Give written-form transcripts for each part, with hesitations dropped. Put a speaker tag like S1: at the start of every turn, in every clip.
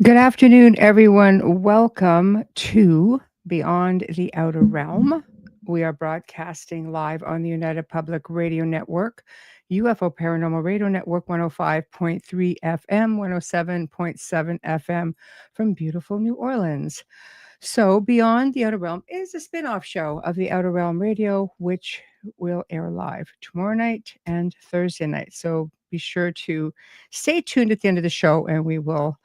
S1: Good afternoon, everyone. Welcome to Beyond the Outer Realm. We are broadcasting live on the United Public Radio Network, UFO Paranormal Radio Network 105.3 FM, 107.7 FM from beautiful New Orleans. So, Beyond the Outer Realm is a spin off show of the Outer Realm Radio, which will air live tomorrow night and Thursday night. So, be sure to stay tuned at the end of the show and we will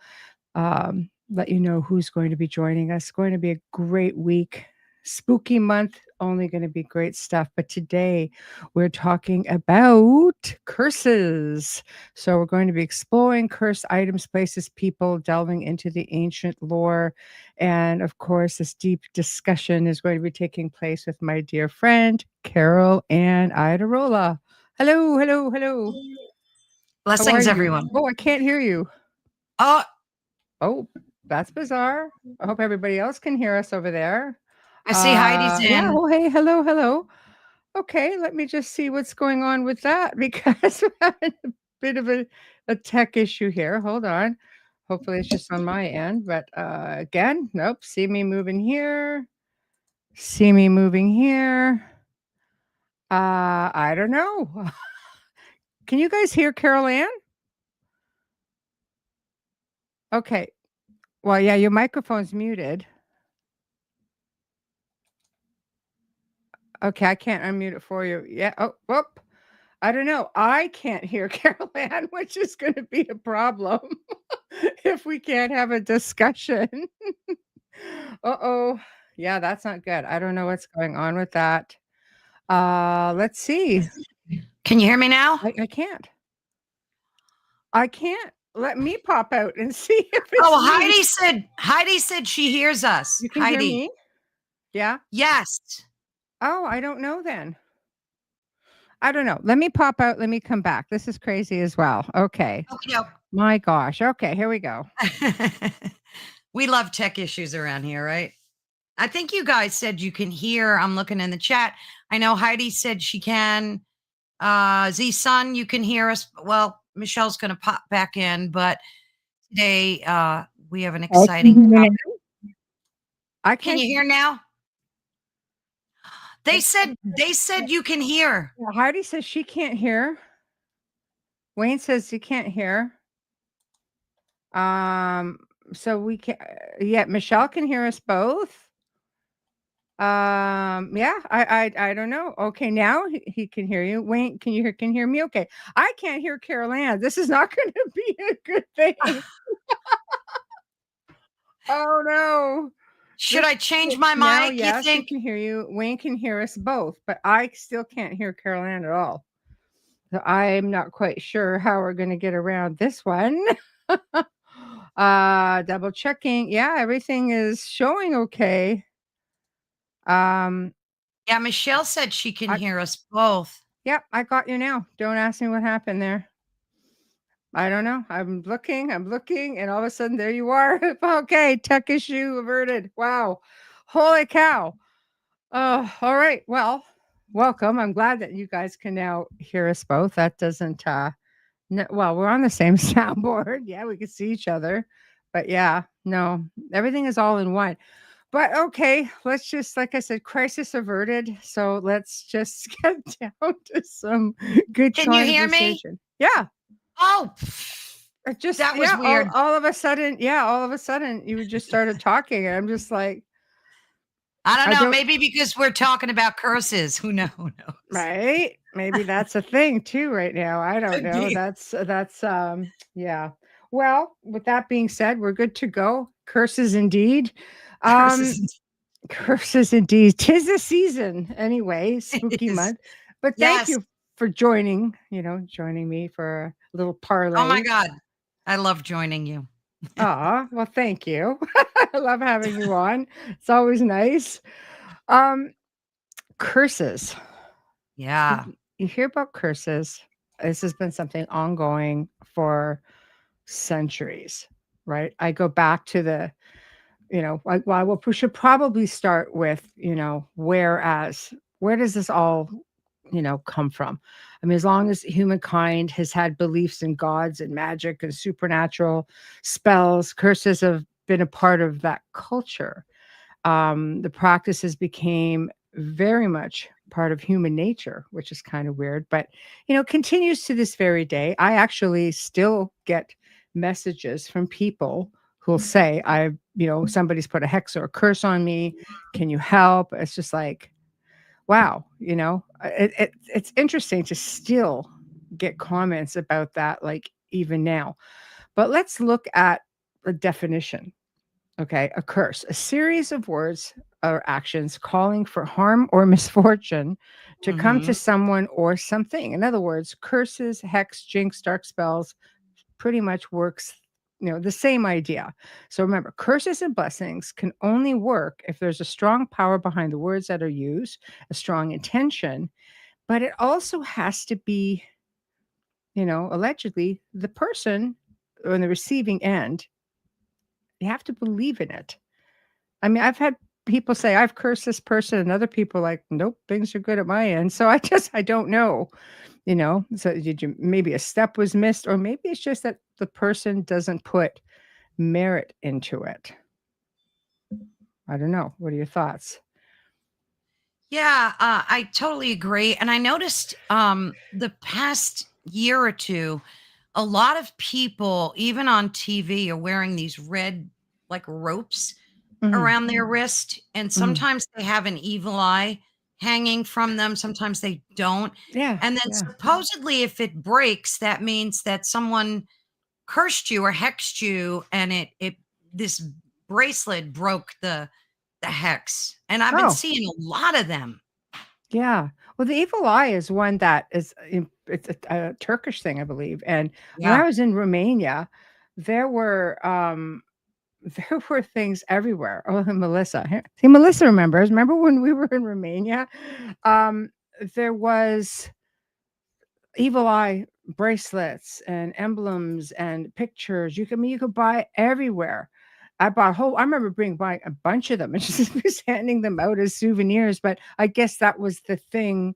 S1: let you know who's going to be joining us. Going to be a great week, spooky month, only going to be great stuff. But today we're talking about curses. So we're going to be exploring cursed items, places, people, delving into the ancient lore. And of course, this deep discussion is going to be taking place with my dear friend, Carolann Iadarola. Hello, hello, hello. How are
S2: Blessings,
S1: you?
S2: everyone.
S1: Oh, I can't hear you.
S2: Oh,
S1: Oh, that's bizarre. I hope everybody else can hear us over there.
S2: I see Heidi's
S1: Yeah.
S2: in.
S1: Oh, hey, hello, hello. Okay, let me just see what's going on with that because we're having a bit of a tech issue here. Hold on. Hopefully it's just on my end, but again, nope. See me moving here. See me moving here. I don't know. Can you guys hear Carolann? Okay. Well, yeah, your microphone's muted. Okay, I can't unmute it for you. Yeah. Oh, whoop. I don't know. I can't hear Carolann, which is going to be a problem if we can't have a discussion. Uh-oh. Yeah, that's not good. I don't know what's going on with that. Let's see.
S2: Can you hear me now?
S1: I can't. I can't. Let me pop out and see if it's
S2: Oh, Heidi said she hears us.
S1: You can
S2: Heidi.
S1: hear me? Yeah.
S2: Yes.
S1: Oh, I don't know then. I don't know. Let me pop out. Let me come back. This is crazy as well. Okay. My gosh. Okay, here we go.
S2: We love tech issues around here, right? I think you guys said you can hear. I'm looking in the chat. I know Heidi said she can. Z-Sun, you can hear us. Well, Michelle's going to pop back in, but today we have an exciting topic. Can you hear now? They said you can hear.
S1: Yeah, Heidi says she can't hear. Wayne says he can't hear. So we can yeah, Michelle can hear us both. Yeah, I don't know. Okay, now he can hear you. Wayne, can hear me? Okay. I can't hear Carolann. This is not going to be a good thing. Oh no.
S2: Should I change my
S1: Now,
S2: mic?
S1: yes,
S2: You
S1: he
S2: think?
S1: can hear you. Wayne can hear us both, but I still can't hear Carolann at all. So I'm not quite sure how we're going to get around this one. Double checking. Yeah, everything is showing okay.
S2: Yeah, Michelle said she can hear us both.
S1: Yep, I got you now. Don't ask me what happened there. I don't know. I'm looking, and all of a sudden there you are. Okay, tech issue averted. Wow. Holy cow. Oh, all right. Well, welcome. I'm glad that you guys can now hear us both. That doesn't well, we're on the same soundboard. Yeah, we can see each other. But yeah, no, everything is all in one. But okay, let's just, like I said, crisis averted. So let's just get down to some good
S2: Can you hear me?
S1: conversation. Yeah.
S2: Oh,
S1: It just
S2: that was weird.
S1: all of a sudden, you just started talking, and I'm just like,
S2: I don't know. Maybe because we're talking about curses. Who knows?
S1: Right? Maybe that's a thing too right now. I don't know. That's yeah. Well, with that being said, we're good to go. Curses indeed. Curses indeed. 'Tis the season anyway, spooky month. But thank you for joining me for a little parlay.
S2: Oh my God. I love joining you.
S1: Well, thank you. I love having you on. It's always nice. Curses.
S2: Yeah.
S1: You hear about curses. This has been something ongoing for centuries, right? I go back to the, we should probably start with, where does this all come from? I mean, as long as humankind has had beliefs in gods and magic and supernatural spells, curses have been a part of that culture. The practices became very much part of human nature, which is kind of weird, but continues to this very day. I actually still get messages from people who'll say, somebody's put a hex or a curse on me. Can you help? It's just like, wow, it's interesting to still get comments about that, like even now. But let's look at the definition. Okay, a curse, a series of words or actions calling for harm or misfortune to come to
S2: Mm-hmm.
S1: someone or something. In other words, curses, hex, jinx, dark spells pretty much works, the same idea. So remember, curses and blessings can only work if there's a strong power behind the words that are used, a strong intention, but it also has to be, allegedly the person on the receiving end, you have to believe in it. I mean, I've had people say, "I've cursed this person," and other people like, "Nope, things are good at my end." So I don't know. So did you maybe a step was missed, or maybe it's just that the person doesn't put merit into it. I don't know. What are your thoughts?
S2: Yeah, I totally agree. And I noticed the past year or two, a lot of people, even on TV, are wearing these red like ropes
S1: Mhm,
S2: around their wrist. And
S1: mhm.
S2: sometimes they have an evil eye hanging from them, sometimes they don't.
S1: Yeah,
S2: And then
S1: yeah.
S2: supposedly, if it breaks, that means that someone cursed you or hexed you, and it this bracelet broke the hex. And I've been
S1: Oh,
S2: seeing a lot of them.
S1: yeah. Well, the evil eye is one that is it's a Turkish thing, I believe. And when I
S2: Yeah.
S1: was in Romania, there were there were things everywhere. Oh, Melissa. See, Melissa remembers. Remember when we were in Romania? Um, there was evil eye bracelets and emblems and pictures. You could buy everywhere. I remember buying a bunch of them and just handing them out as souvenirs. But I guess that was the thing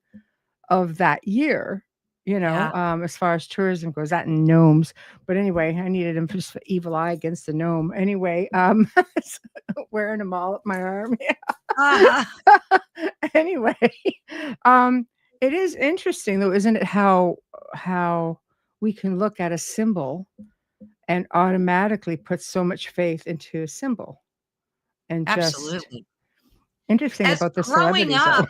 S1: of that year,
S2: Yeah.
S1: as far as tourism goes, that and gnomes. But anyway, I needed them just for evil eye against the gnome. Anyway, so wearing them all up my arm.
S2: Uh-huh.
S1: Yeah. Anyway, um, it is interesting though, isn't it? How we can look at a symbol and automatically put so much faith into a symbol, and just
S2: Absolutely.
S1: interesting
S2: As
S1: about the
S2: growing
S1: celebrities though.
S2: up,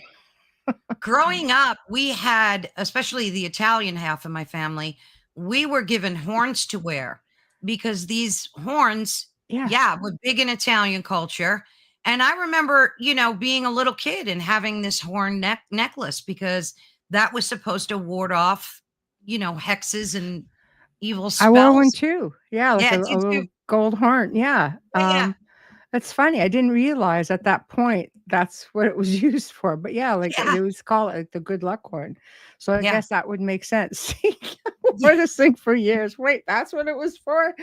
S2: growing up, we had, especially the Italian half of my family, we were given horns to wear because these horns,
S1: Yeah.
S2: yeah, were big in Italian culture. And I remember, being a little kid and having this horn necklace because that was supposed to ward off, hexes and evil
S1: I wore one
S2: spells.
S1: too. Yeah, like
S2: Yeah,
S1: a
S2: did you?
S1: little gold horn. Yeah.
S2: Yeah,
S1: That's funny. I didn't realize at that point that's what it was used for. But yeah, like
S2: yeah,
S1: they was call it like the good luck horn. So I
S2: yeah,
S1: guess that would make sense.
S2: yeah.
S1: Wore this thing for years. Wait, that's what it was for?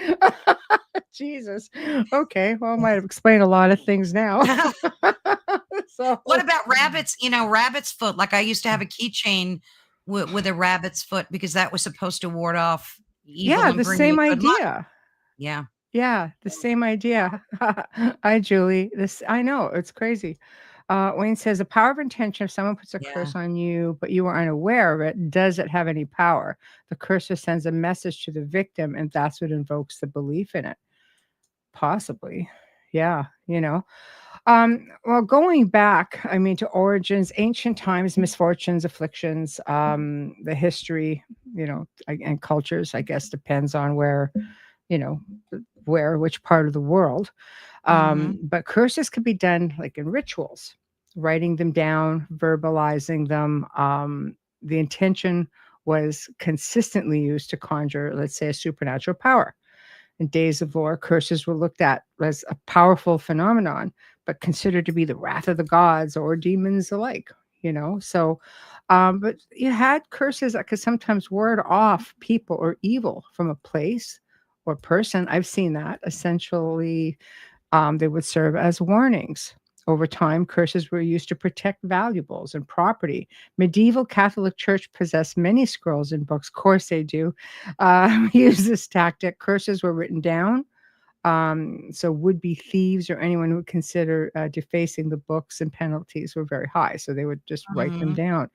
S1: Jesus. Okay. Well, I might have explained a lot of things now.
S2: What
S1: So
S2: about rabbits? Rabbit's foot. Like I used to have a keychain with a rabbit's foot because that was supposed to ward off evil
S1: yeah,
S2: and
S1: the
S2: bring you
S1: same
S2: good luck.
S1: idea.
S2: Yeah,
S1: Yeah, the same idea. Hi, Julie. This I know it's crazy. Wayne says the power of intention. If someone puts a
S2: yeah.
S1: curse on you, but you are unaware of it, does it have any power? The cursor sends a message to the victim, and that's what invokes the belief in it. Possibly, yeah. Well, going back, I mean, to origins, ancient times, misfortunes, afflictions, the history, and cultures. I guess depends on you know which part of the world.
S2: Hmm.
S1: But curses could be done like in rituals, writing them down, verbalizing them. The intention was consistently used to conjure, let's say, a supernatural power. In days of lore, curses were looked at as a powerful phenomenon, but considered to be the wrath of the gods or demons alike. So, but you had curses that could sometimes ward off people or evil from a place or person. I've seen that essentially they would serve as warnings Over time, curses were used to protect valuables and property. Medieval Catholic Church possessed many scrolls and books. Of course, they do. Use this tactic. Curses were written down. So would-be thieves or anyone who would consider defacing the books and penalties were very high. So they would just write them down.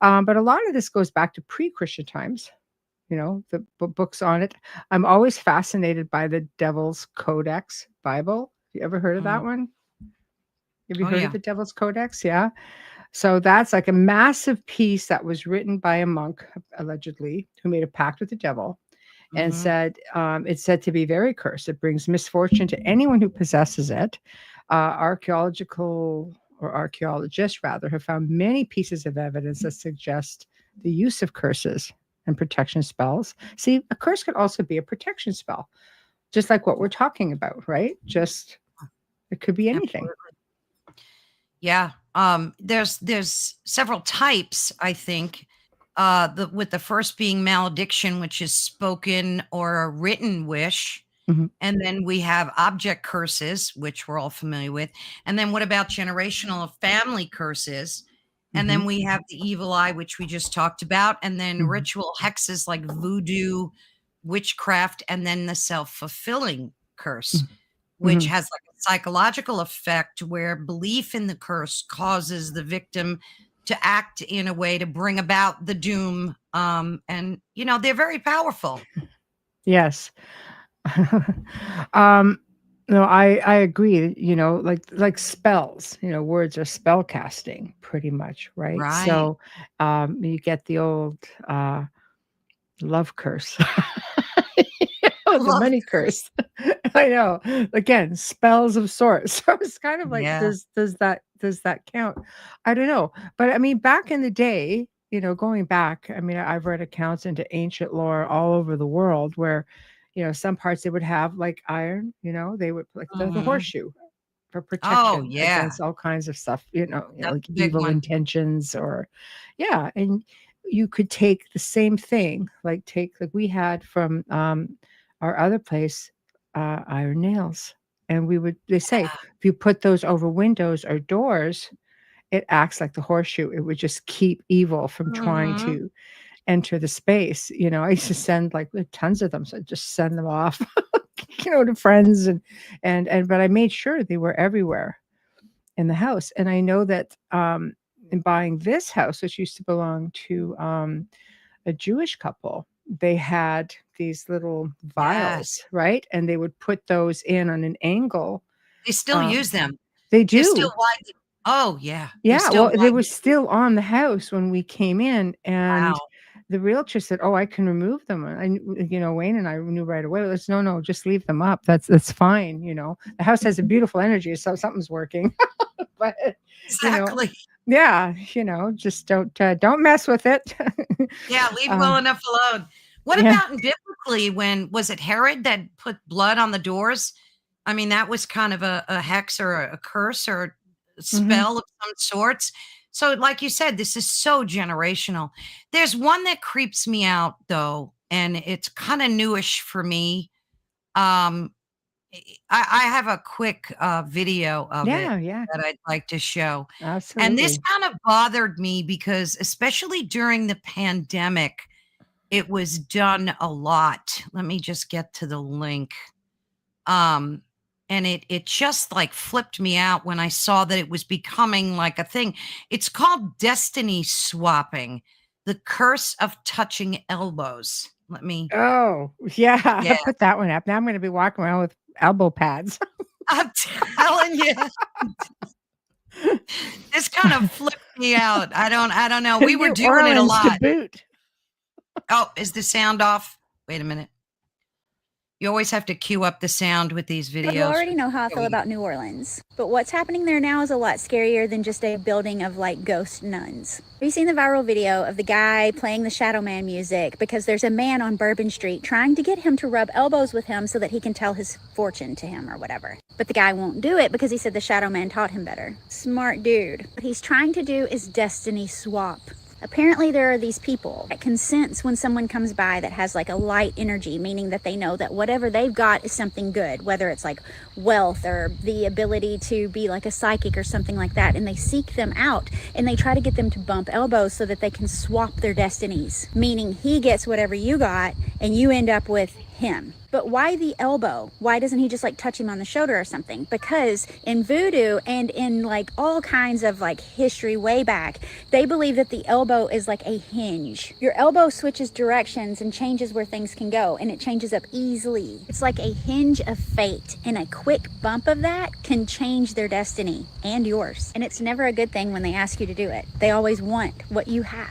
S1: But a lot of this goes back to pre-Christian times. The books on it. I'm always fascinated by the Devil's Codex Bible. You ever heard of that one? Have you heard of the Devil's Codex? Yeah. So that's like a massive piece that was written by a monk, allegedly, who made a pact with the devil and said, it's said to be very cursed. It brings misfortune to anyone who possesses it. Archaeologists rather have found many pieces of evidence that suggest the use of curses and protection spells. See, a curse could also be a protection spell, just like what we're talking about, right? Just it could be anything.
S2: Absolutely. Yeah. There's several types, I think. With the first being malediction, which is spoken or a written wish. And then we have object curses, which we're all familiar with. And then what about generational family curses? And then we have the evil eye, which we just talked about. And then ritual hexes like voodoo, witchcraft, and then the self-fulfilling curse, which has like a psychological effect where belief in the curse causes the victim to act in a way to bring about the doom. And, they're very powerful.
S1: Yes. No, I agree. Like spells. Words are spell casting, pretty much, right?
S2: Right.
S1: So, you get the old love curse, the money curse. I know. Again, spells of sorts. So it's kind of like, does that count? I don't know. But I mean, back in the day, going back, I mean, I've read accounts into ancient lore all over the world where, some parts they would have like iron, they would like the horseshoe for protection against all kinds of stuff, like evil intentions or, and you could take the same thing, like we had from our other place, iron nails, and they say if you put those over windows or doors, it acts like the horseshoe. It would just keep evil from trying to enter the space. I used to send like tons of them, so I'd just send them off, to friends and but I made sure they were everywhere in the house. And I know that in buying this house, which used to belong to a Jewish couple, they had these little vials, right? And they would put those in on an angle.
S2: They still use them.
S1: They do.
S2: They're still widely. Oh, yeah.
S1: Yeah. Well, they were still on the house when we came in, and
S2: Wow.
S1: the realtor said, "Oh, I can remove them." And Wayne and I knew right away. Let's no, just leave them up. That's fine. The house has a beautiful energy, so something's working. But
S2: exactly.
S1: Just don't mess with it.
S2: Yeah, leave well enough alone. What about biblically? When was it Herod that put blood on the doors? I mean, that was kind of a hex or a curse or a spell of some sorts. So, like you said, this is so generational. There's one that creeps me out though, and it's kind of newish for me. I have a quick video of it that I'd like to show.
S1: Absolutely.
S2: And this kind of bothered me because, especially during the pandemic, it was done a lot. Let me just get to the link. And it just like flipped me out when I saw that it was becoming like a thing. It's called destiny swapping, the curse of touching elbows. Let me.
S1: Oh, yeah. I put that one up. Now I'm going to be walking around with elbow pads.
S2: I'm telling you. This kind of flipped me out. I don't know. We were doing it a lot.
S1: To boot.
S2: Oh, is the sound off? Wait a minute. You always have to cue up the sound with these videos.
S3: You already know how I feel about New Orleans, but what's happening there now is a lot scarier than just a building of like ghost nuns. Have you seen the viral video of the guy playing the Shadow Man music because there's a man on Bourbon Street trying to get him to rub elbows with him so that he can tell his fortune to him or whatever? But the guy won't do it because he said the Shadow Man taught him better. Smart dude. What he's trying to do is destiny swap. Apparently there are these people that can sense when someone comes by that has like a light energy, meaning that they know that whatever they've got is something good, whether it's like wealth or the ability to be like a psychic or something like that. And they seek them out and they try to get them to bump elbows so that they can swap their destinies, meaning he gets whatever you got and you end up with him. But why the elbow? Why doesn't he just like touch him on the shoulder or something? Because in voodoo and in like all kinds of like history way back, they believe that the elbow is like a hinge. Your elbow switches directions and changes where things can go, and it changes up easily. It's like a hinge of fate, and a quick bump of that can change their destiny and yours. And it's never a good thing when they ask you to do it. They always want what you have.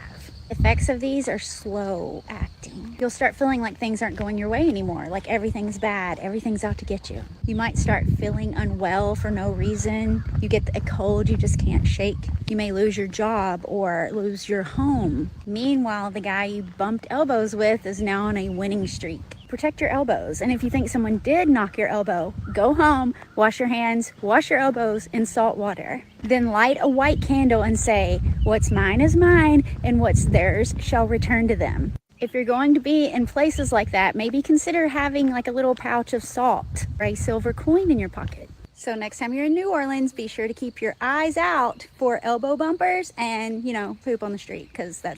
S3: Effects of these are slow acting. You'll start feeling like things aren't going your way anymore, like everything's bad, everything's out to get you. You might start feeling unwell for no reason. You get a cold you just can't shake. You may lose your job or lose your home. Meanwhile, the guy you bumped elbows with is now on a winning streak. Protect your elbows. And if you think someone did knock your elbow, go home, wash your hands, wash your elbows in salt water. Then light a white candle and say, "What's mine is mine, and what's theirs shall return to them." If you're going to be in places like that, maybe consider having like a little pouch of salt or a silver coin in your pocket. So next time you're in New Orleans, be sure to keep your eyes out for elbow bumpers and, poop on the street, because that's...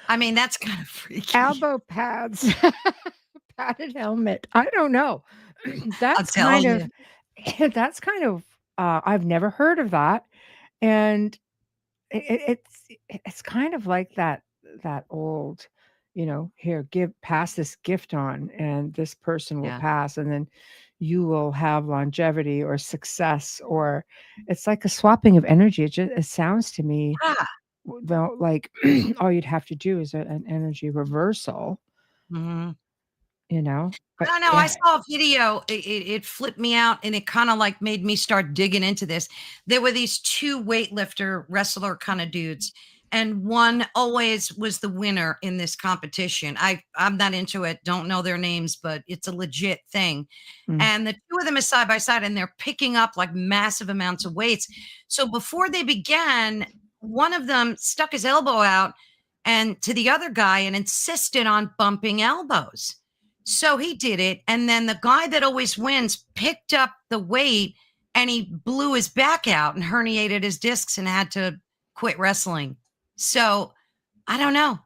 S2: I mean, that's kind of freaky.
S1: Elbow pads, padded helmet. I don't know.
S2: I'll tell you.
S1: That's kind of, I've never heard of that. And it's kind of like that old, here, pass this gift on, and this person will
S2: Yeah.
S1: pass, and then you will have longevity or success, or it's like a swapping of energy. It sounds to me,
S2: Yeah.
S1: well, like all you'd have to do is an energy reversal,
S2: Mhm.
S1: I
S2: I
S1: but
S2: don't know. I saw a video. It flipped me out, and it kind of like made me start digging into this. There were these two weightlifter wrestler kind of dudes, and one always was the winner in this competition. I'm not into it. Don't know their names, but it's a legit thing.
S1: Mm.
S2: And the two of them is side by side, and they're picking up like massive amounts of weights. So before they began, one of them stuck his elbow out and to the other guy and insisted on bumping elbows. So he did it. And then the guy that always wins picked up the weight and he blew his back out and herniated his discs and had to quit wrestling. So I don't know.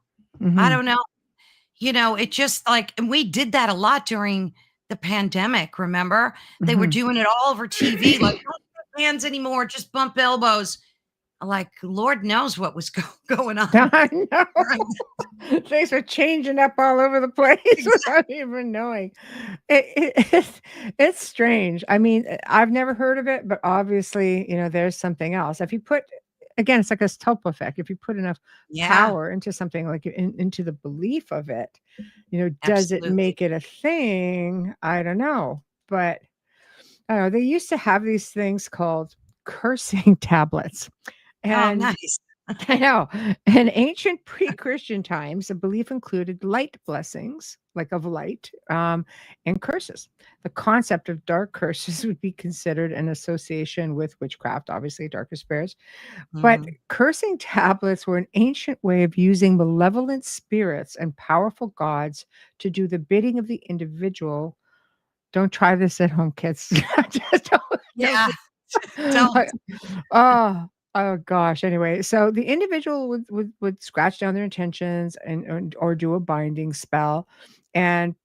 S2: I
S1: Mhm.
S2: don't know. It just like, and we did that a lot during the pandemic. Remember? They were
S1: Mhm.
S2: doing it all over TV, like, don't put hands anymore, just bump elbows. Like, Lord knows what was going on.
S1: I know. Things are changing up all over the place without even knowing. It's strange. I mean, I've never heard of it, but obviously, there's something else. If you put, again, it's like a Stope effect. If you put enough
S2: Yeah,
S1: power into something, like into the belief of it, does it
S2: absolutely.
S1: make it a thing? I don't know. But I don't know. They used to have these things called cursing tablets.
S2: Oh,
S1: And
S2: nice.
S1: I know. In ancient pre-Christian times, the belief included light blessings, like of light, and curses. The concept of dark curses would be considered an association with witchcraft, obviously, darker spirits. But
S2: Mhm.
S1: cursing tablets were an ancient way of using malevolent spirits and powerful gods to do the bidding of the individual. Don't try this at home, kids. Just don't.
S2: Yeah, don't.
S1: Oh, oh gosh. Anyway, so the individual would scratch down their intentions or do a binding spell and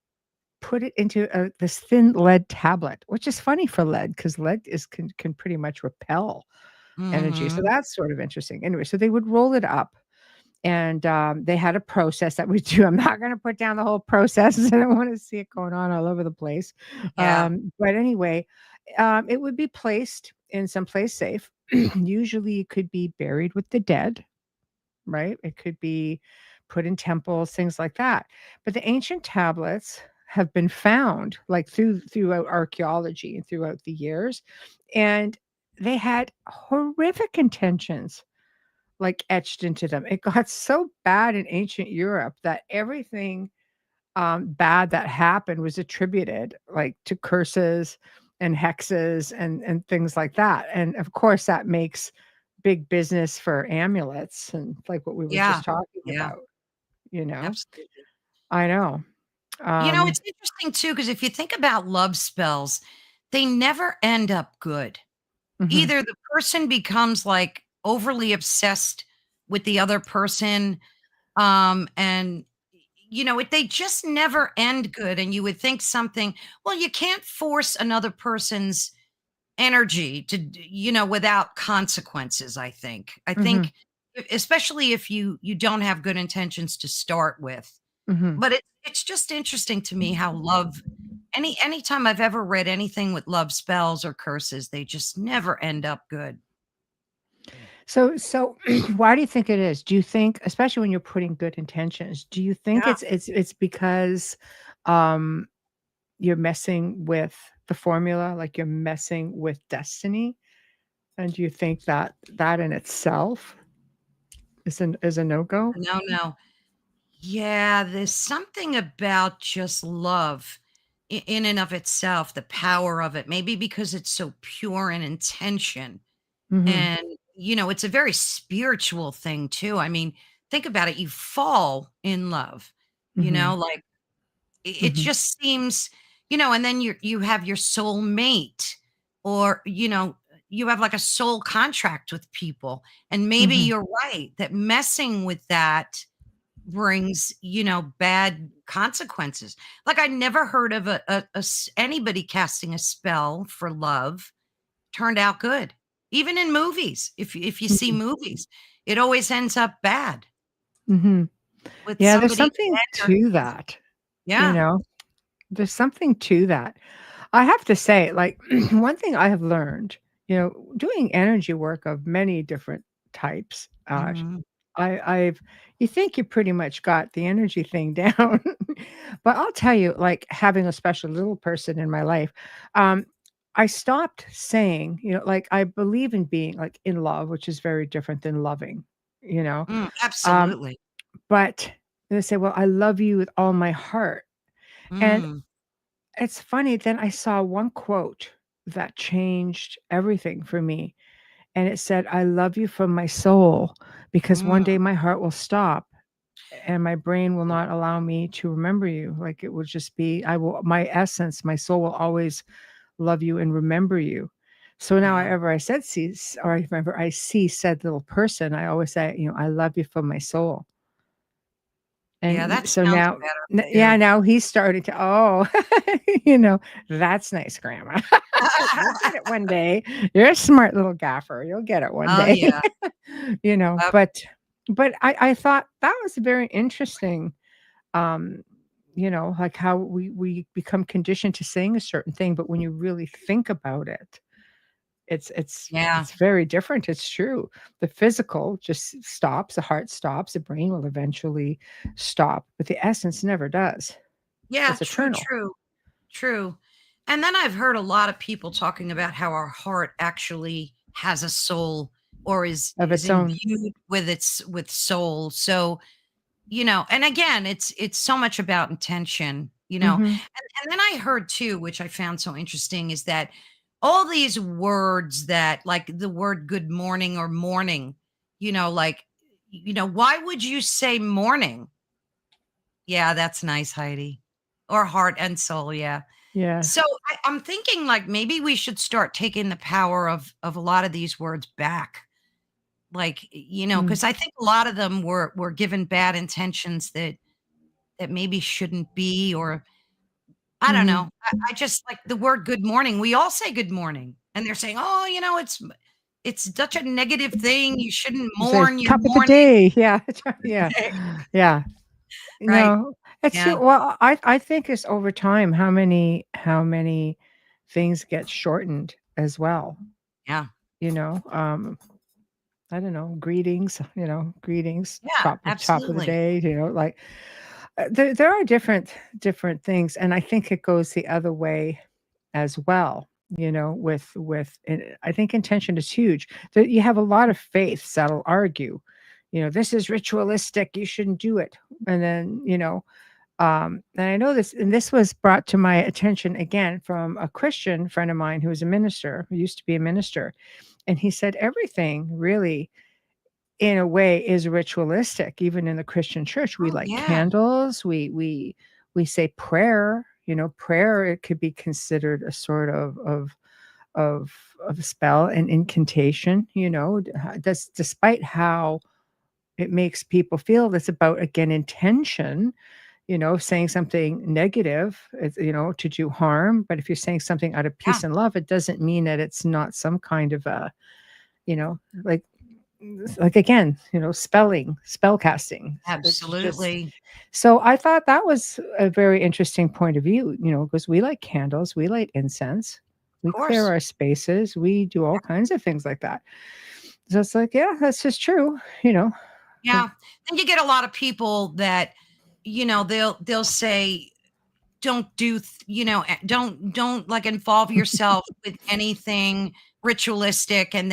S1: put it into this thin lead tablet, which is funny for lead because lead can pretty much repel energy. So
S2: Mhm.
S1: that's sort of interesting. Anyway, so they would roll it up, and they had a process that we do. I'm not going to put down the whole process. I don't want to see it going on all over the place.
S2: Yeah.
S1: But anyway, it would be placed in some place safe. Usually, it could be buried with the dead, right? It could be put in temples, things like that. But the ancient tablets have been found, like throughout archaeology and throughout the years, and they had horrific intentions like etched into them. It got so bad in ancient Europe that everything bad that happened was attributed like to curses and hexes and things like that. And of course, that makes big business for amulets and like what we were
S2: Yeah.
S1: just talking
S2: Yeah.
S1: about, you know?
S2: Absolutely.
S1: I know.
S2: It's interesting too, because if you think about love spells, they never end up good.
S1: Mhm,
S2: Either the person becomes like overly obsessed with the other person, and they just never end good. And you would think something, well, you can't force another person's energy without consequences. I
S1: mhm,
S2: think especially if you don't have good intentions to start with.
S1: mhm.
S2: But it's just interesting to me how love anytime I've ever read anything with love spells or curses, they just never end up good.
S1: So why do you think it is? Do you think, especially when you're putting good intentions, do you think
S2: Yeah.
S1: it's because, um, you're messing with the formula, like you're messing with destiny? And do you think that that in itself is a no-go?
S2: No, no. Yeah, there's something about just love in and of itself, the power of it, maybe because it's so pure in intention.
S1: Mhm,
S2: And, it's a very spiritual thing too. I mean, think about it. You fall in love,
S1: mhm,
S2: like it
S1: mhm,
S2: just seems, and then you have your soul mate, or, you have like a soul contract with people. And maybe
S1: mhm,
S2: you're right that messing with that brings, bad consequences. Like I never heard of anybody casting a spell for love turned out good. Even in movies, if you see
S1: mhm,
S2: movies, it always ends up bad
S1: mhm.
S2: with
S1: Yeah, there's
S2: somebody
S1: something
S2: dead or
S1: to that, you
S2: yeah.
S1: know? There's something to that. I have to say, like, one thing I have learned, doing energy work of many different types,
S2: Mhm.
S1: I've you think you pretty much got the energy thing down, but I'll tell you, like, having a special little person in my life, um, I stopped saying, like, I believe in being, like, in love, which is very different than loving, you know? Um,
S2: Absolutely.
S1: but they say, "Well, I love you with all my heart." And
S2: Mm,
S1: it's funny, then I saw one quote that changed everything for me, and it said, "I love you from my soul, because one day
S2: mm.
S1: my heart will stop, and my brain will not allow me to remember you." Like, it will just be my essence, my soul will always love you and remember you. So now
S2: Yeah.
S1: whenever I remember I see said little person, I always say, "I love you from my soul."
S2: Yeah,
S1: And
S2: that
S1: so
S2: sounds
S1: now
S2: better.
S1: yeah,
S2: Yeah.
S1: now he's starting to, "Oh, you know, that's nice, grandma." "You'll get it one day. You're a smart little gaffer. You'll get it one
S2: Oh,
S1: day."
S2: yeah.
S1: You know,
S2: Yep.
S1: but I thought that was very interesting, um, like how we become conditioned to saying a certain thing, but when you really think about it, it's it's
S2: Yeah.
S1: it's very different. It's true. The physical just stops, the heart stops, the brain will eventually stop, but the essence never does.
S2: Yeah,
S1: It's
S2: true,
S1: eternal
S2: true, true. And then I've heard a lot of people talking about how our heart actually has a soul or is
S1: of
S2: is
S1: its own.
S2: imbued with soul. So, and again, it's so much about intention.
S1: Mhm,
S2: And then I heard too, which I found so interesting, is that all these words that like the word good morning or morning, like, why would you say morning? Yeah, that's nice, Heidi. Or heart and soul, yeah. So
S1: yes.
S2: I'm thinking like maybe we should start taking the power of a lot of these words back. Like,
S1: Mm,
S2: because I think a lot of them were given bad intentions that maybe shouldn't be, or I don't
S1: mhm.
S2: know. I just like the word good morning. We all say good morning. And they're saying, oh, it's such a negative thing. You shouldn't
S1: You say,
S2: mourn your
S1: "Top of the
S2: morning.
S1: day." Yeah, yeah, yeah.
S2: Right.
S1: No, it's
S2: Yeah.
S1: true. Well, I think it's over time how many things get shortened as well,
S2: Yeah.
S1: you know? I don't know, greetings,
S2: Yeah.
S1: top of the
S2: Absolutely.
S1: day, like, there are different things, and I think it goes the other way as well, with I think intention is huge. That you have a lot of faiths that'll argue, "This is ritualistic, you shouldn't do it." And then, And I know this, and this was brought to my attention again from a Christian friend of mine who was a minister, who used to be a minister. And he said everything really, in a way, is ritualistic. Even in the Christian church, we
S2: Oh,
S1: light
S2: yeah.
S1: candles, we say prayer. Prayer, it could be considered a sort of of a spell and incantation. That's despite how it makes people feel. That's about, again, intention. Saying something negative, to do harm. But if you're saying something out of
S2: Yeah.
S1: peace and love, it doesn't mean that it's not some kind of a, you know, like again, spell casting. It's just
S2: Absolutely.
S1: so I thought that was a very interesting point of view, because we light candles, we light incense, we
S2: Of
S1: clear
S2: course.
S1: our spaces, we do all kinds of things like that. So it's like, yeah, that's just true.
S2: Yeah. Then you get a lot of people that, they'll say, don't do, don't like involve yourself with anything ritualistic. And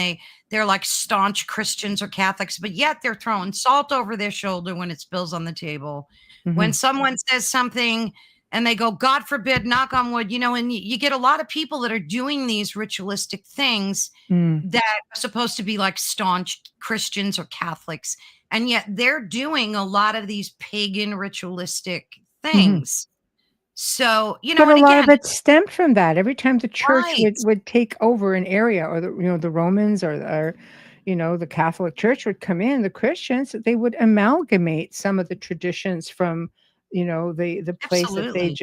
S2: they're like staunch Christians or Catholics, but yet they're throwing salt over their shoulder when it spills on the table. When
S1: Mhm.
S2: someone says something and they go, God forbid, knock on wood, and you get a lot of people that are doing these ritualistic things
S1: Mm.
S2: that are supposed to be like staunch Christians or Catholics. And yet they're doing a lot of these pagan ritualistic
S1: Mhm.
S2: things. So,
S1: But a
S2: and
S1: lot of
S2: again,
S1: it stemmed from that. Every time the church
S2: right.
S1: would take over an area, or the Romans, or the Catholic Church would come in, the Christians, they would amalgamate some of the traditions from, the place that
S2: Absolutely.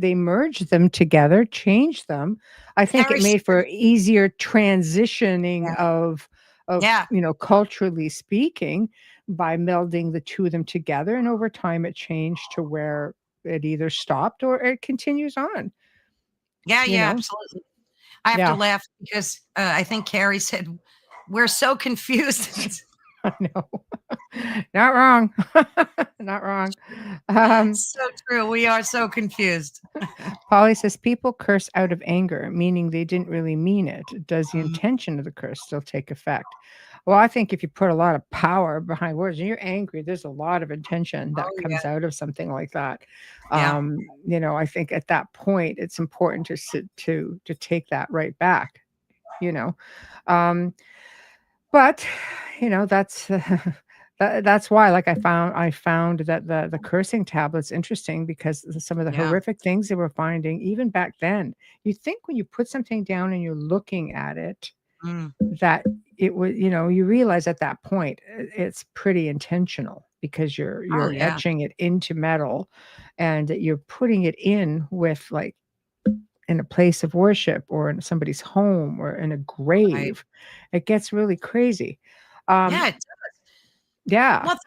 S1: they merged them together, changed them. I think it
S2: Heresy.
S1: made for easier transitioning
S2: Yeah.
S1: of,
S2: Yeah.
S1: culturally speaking, by melding the two of them together. And over time it changed to where it either stopped or it continues on,
S2: Yeah.
S1: you
S2: Yeah.
S1: know?
S2: Absolutely. I have to
S1: Yeah,
S2: laugh because I think Carrie said, we're so confused.
S1: I know. Not wrong. Not wrong. Um,
S2: So true. We are so confused.
S1: Polly says people curse out of anger, meaning they didn't really mean it. Does the
S2: Mhm.
S1: intention of the curse still take effect? Well, I think if you put a lot of power behind words and you're angry, there's a lot of intention that
S2: Oh, yeah.
S1: comes out of something like that.
S2: Yeah.
S1: I think at that point it's important to take that right back, you know. Um, But, that's that's why, like, I found that the cursing tablet's interesting because some of the
S2: Yeah.
S1: horrific things they were finding even back then, you think when you put something down and you're looking at it,
S2: Mm.
S1: that it would you realize at that point, it's pretty intentional because you're
S2: Oh,
S1: you're
S2: yeah.
S1: etching it into metal, and you're putting it in with, like, in a place of worship or in somebody's home or in a
S2: Right.
S1: grave. It gets really crazy. Um,
S2: Yeah.
S1: yeah.
S2: Well,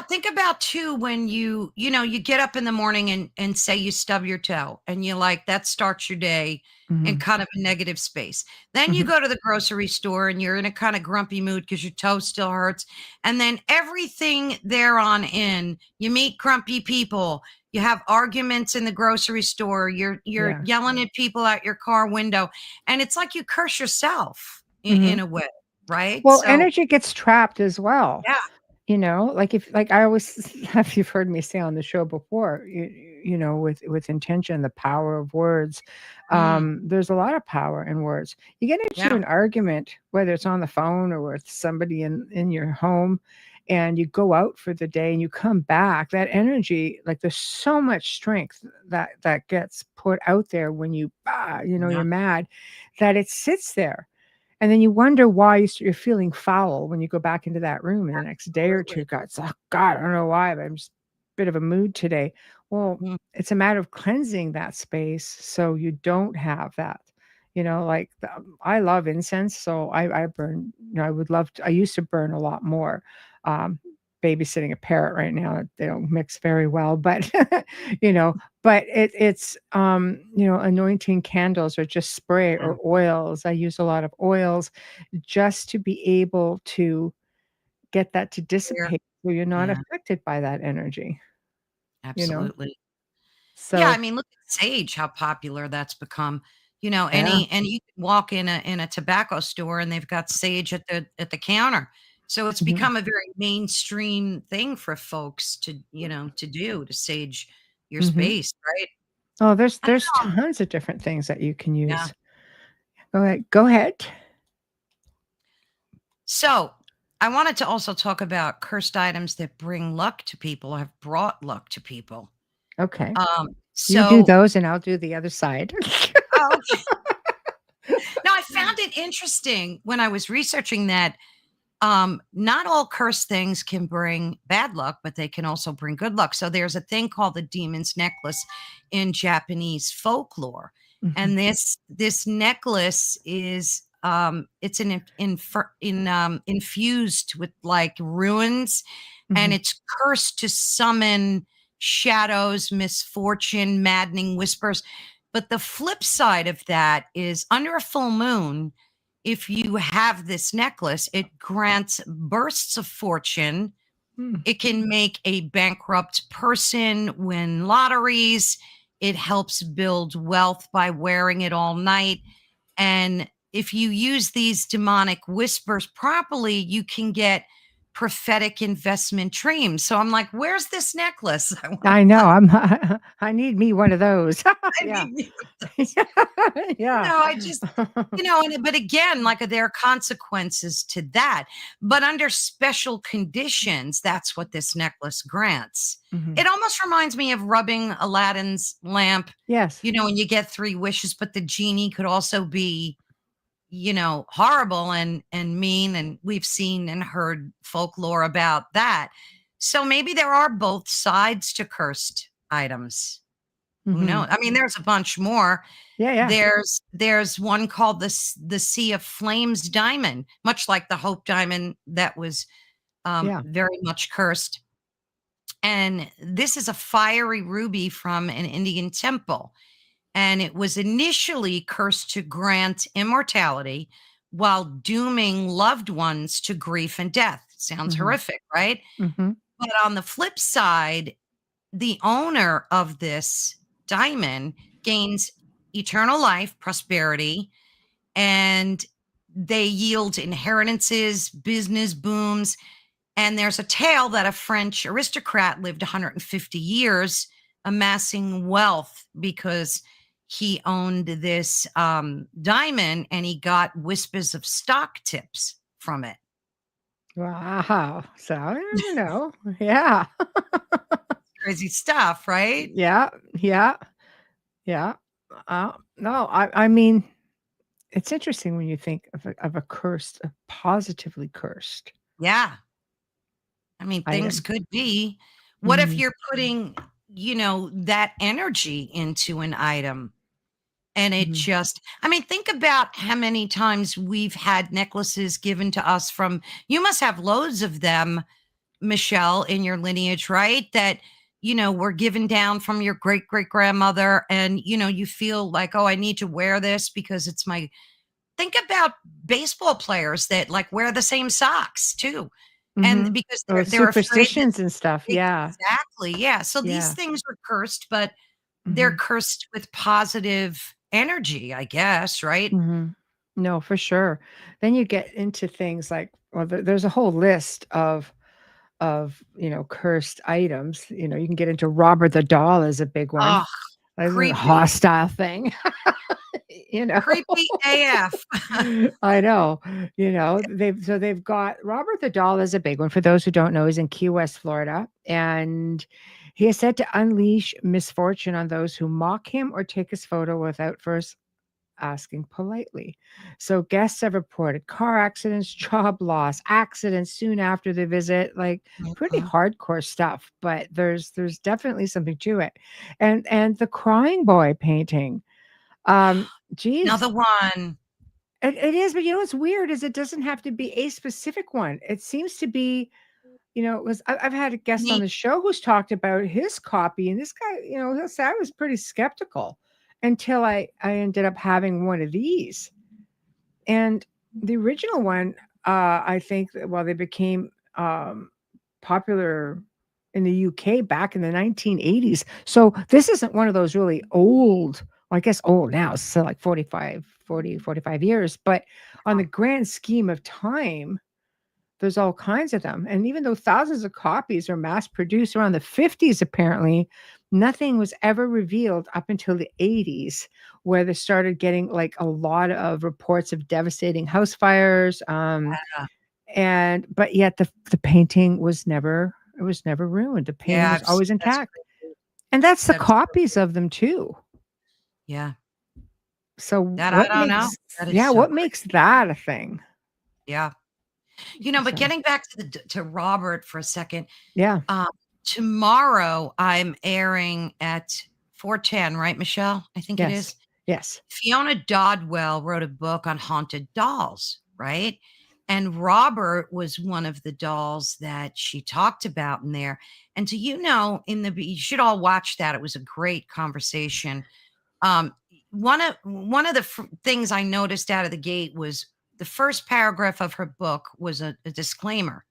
S2: think about too when you get up in the morning and say you stub your toe and you like that starts your day in
S1: Mhm,
S2: kind of a negative space. Then you
S1: mhm,
S2: go to the grocery store and you're in a kind of grumpy mood because your toe still hurts. And then everything there on in, you meet grumpy people, you have arguments in the grocery store, you're
S1: yeah.
S2: yelling at people out your car window, and it's like you curse yourself in
S1: Mhm.
S2: a way, right?
S1: Well,
S2: So
S1: energy gets trapped as well.
S2: yeah.
S1: Like if like I always have you've heard me say on the show before, with intention, the power of words.
S2: Mm,
S1: There's a lot of power in words. You get into
S2: yeah.
S1: an argument, whether it's on the phone or with somebody in your home, and you go out for the day and you come back, that energy, like there's so much strength that gets put out there when
S2: Yeah.
S1: you're mad, that it sits there. And then you wonder why you're feeling foul when you go back into that room in the next day or
S2: Absolutely.
S1: two. God, it's, "Oh, God, I don't know why, but I'm just a bit of a mood today." Well,
S2: Mhm.
S1: it's a matter of cleansing that space so you don't have that. I love incense, so I burn. I would love to. I used to burn a lot more. Um, Babysitting a parrot right now, they don't mix very well, but you know, but anointing candles or just spray
S2: Yeah.
S1: or oils. I use a lot of oils just to be able to get that to
S2: Clear.
S1: dissipate so you're not
S2: Yeah,
S1: affected by that energy, you know?
S2: absolutely. Yeah, I
S1: So,
S2: mean, look at sage, how popular that's become.
S1: yeah.
S2: And you can walk in a tobacco store and they've got sage at the counter. So it's
S1: Mhm.
S2: become a very mainstream thing for folks to do to sage your
S1: Mhm.
S2: space, right?
S1: Oh, there's
S2: I don't
S1: there's
S2: know.
S1: tons of different things that you can
S2: Yeah.
S1: use. Go ahead. Go ahead.
S2: So I wanted to also talk about cursed items that bring luck to people, or have brought luck to people.
S1: Okay.
S2: Um,
S1: You do
S2: so
S1: those and I'll do the other side.
S2: oh, okay. Now I found it interesting when I was researching that not all cursed things can bring bad luck, but they can also bring good luck. So there's a thing called the demon's necklace in Japanese folklore,
S1: Mhm.
S2: and this necklace is it's infused with like ruins, and
S1: Mhm.
S2: it's cursed to summon shadows, misfortune, maddening whispers. But the flip side of that is under a full moon, if you have this necklace, it grants bursts of fortune.
S1: Mm.
S2: It can make a bankrupt person win lotteries. It helps build wealth by wearing it all night. And if you use these demonic whispers properly, you can get prophetic investment dreams. So I'm like, where's this necklace? I want
S1: I
S2: one.
S1: know. I need me one of those.
S2: I
S1: Yeah.
S2: need
S1: Yeah.
S2: I just, but again, like there are consequences to that. But under special conditions, that's what this necklace grants.
S1: Mhm.
S2: It almost reminds me of rubbing Aladdin's lamp,
S1: Yes.
S2: and you get 3 wishes, but the genie could also be, horrible and mean. And we've seen and heard folklore about that. So maybe there are both sides to cursed items. Who
S1: Mhm.
S2: knows? I mean, there's a bunch more.
S1: Yeah, yeah.
S2: There's one called the Sea of Flames diamond, much like the Hope diamond that was
S1: Yeah.
S2: very much cursed. And this is a fiery ruby from an Indian temple. And it was initially cursed to grant immortality while dooming loved ones to grief and death. Sounds
S1: Mhm.
S2: horrific, right?
S1: Mhm.
S2: But on the flip side, the owner of this diamond gains eternal life, prosperity, and they yield inheritances, business booms. And there's a tale that a French aristocrat lived 150 years amassing wealth because he owned this diamond and he got whispers of stock tips from it.
S1: Wow. So, yeah.
S2: Crazy stuff, right?
S1: Yeah. Yeah. Yeah. No, I mean, it's interesting when you think of a cursed, a positively cursed
S2: Yeah. I mean, things
S1: item.
S2: could be. What if
S1: Mhm.
S2: you're putting, that energy into an item and it
S1: Mhm.
S2: just, I mean, think about how many times we've had necklaces given to us from, you must have loads of them, Michelle, in your lineage, right? That, were given down from your great great grandmother. And, you feel like, oh, I need to wear this because it's my, think about baseball players that like wear the same socks too. And
S1: Mhm.
S2: because
S1: Or
S2: they're afraid that
S1: superstitions and stuff. Yeah.
S2: exactly, yeah. So these
S1: Yeah.
S2: things are cursed, but they're
S1: Mhm.
S2: cursed with positive energy, I guess, right?
S1: Mhm. No, for sure. Then you get into things like, well, there's a whole list of cursed items. You can get into Robert the doll is a big one.
S2: Oh,
S1: That's a
S2: creepy.
S1: hostile thing. You know?
S2: Creepy AF.
S1: I know. They've got Robert the doll is a big one. For those who don't know, he's in Key West, Florida, and he is said to unleash misfortune on those who mock him or take his photo without first asking politely. So guests have reported car accidents, job loss, accidents soon after the visit, like pretty
S2: Mhm.
S1: hardcore stuff, but there's definitely something to it. And the crying boy painting. Geez,
S2: Another one.
S1: it is, but what's weird is it doesn't have to be a specific one. It seems to be, it was I've had a guest on
S2: Neat.
S1: the show who's talked about his copy, and this guy, he'll say I was pretty skeptical until I ended up having one of these. And the original one, I think that, well, they became popular in the UK back in the 1980s. So this isn't one of those really old, well, I guess old now, so like 45 years. But on the grand scheme of time, There's all kinds of them. And even though thousands of copies are mass produced around the 50s, apparently, nothing was ever revealed up until the 80s, where they started getting like a lot of reports of devastating house fires. But yet the painting was never ruined. The painting was always
S2: That's
S1: intact.
S2: crazy.
S1: And that's the
S2: That is
S1: copies of them too.
S2: Yeah.
S1: So
S2: That
S1: what
S2: I don't know.
S1: makes
S2: That is so
S1: what
S2: crazy.
S1: makes that a thing?
S2: Yeah. But
S1: So,
S2: getting back to Robert for a second,
S1: yeah.
S2: tomorrow I'm airing at 410, right, Michelle? I think it is.
S1: Yes.
S2: Fiona Dodwell wrote a book on haunted dolls, right? And Robert was one of the dolls that she talked about in there. And you should all watch that. It was a great conversation. One of the things I noticed out of the gate was the first paragraph of her book was a disclaimer.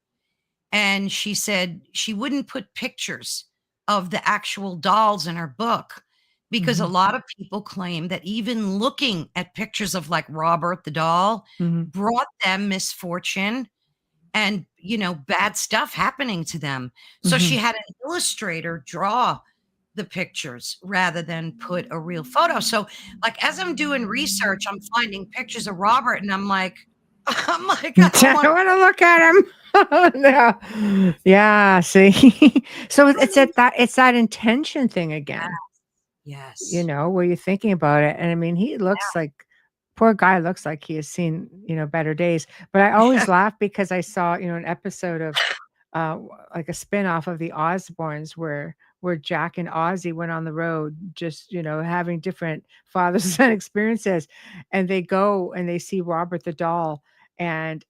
S2: And she said she wouldn't put pictures of the actual dolls in her book because a lot of people claim that even looking at pictures of like Robert the doll brought them misfortune and, bad stuff happening to them. So she had an illustrator draw the pictures rather than put a real photo. So like as I'm doing research, I'm finding pictures of Robert and I'm like, I
S1: I want to look at him. No. Yeah, see. So it's that intention thing again.
S2: Yes.
S1: Where you're thinking about it. And I mean, he looks like poor guy looks like he has seen, better days. But I always laugh because I saw, an episode of like a spin-off of the Osbournes where Jack and Ozzy went on the road just, having different father-son experiences. And they go and they see Robert the doll. And,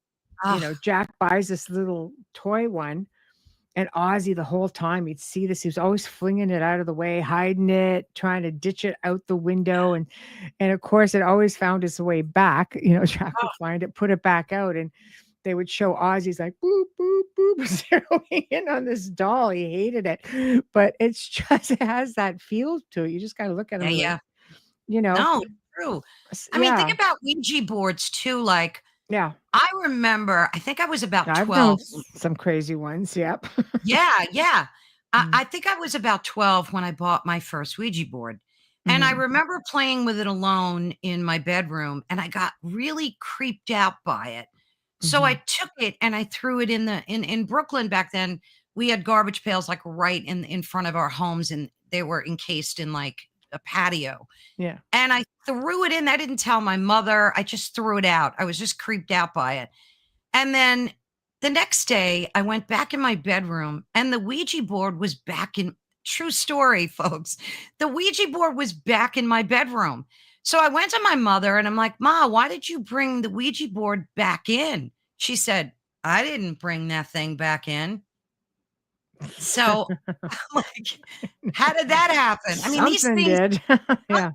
S1: Jack buys this little toy one. And Ozzy, the whole time he'd see this, he was always flinging it out of the way, hiding it, trying to ditch it out the window. And of course, it always found its way back. Jack would find it, put it back out. And they would show Ozzy's like, boop, boop, boop, zeroing in on this doll. He hated it. But it has that feel to it. You just got to look at him.
S2: Yeah.
S1: Like,
S2: No, it's true. I mean, think about Ouija boards too. Like,
S1: yeah.
S2: I remember, I think I was about
S1: I've
S2: 12.
S1: known some crazy ones. Yep.
S2: Yeah. I think I was about 12 when I bought my first Ouija board. And I remember playing with it alone in my bedroom and I got really creeped out by it. So I took it and I threw it in Brooklyn back then. We had garbage pails like right in front of our homes and they were encased in like a patio.
S1: Yeah.
S2: And I threw it in. I didn't tell my mother. I just threw it out. I was just creeped out by it. And then the next day, I went back in my bedroom and the Ouija board was back in. True story, folks. The Ouija board was back in my bedroom. So I went to my mother and I'm like, Ma, why did you bring the Ouija board back in? She said, I didn't bring that thing back in. So I'm like, how did that happen? I mean, these
S1: Something
S2: things,
S1: did. Yeah.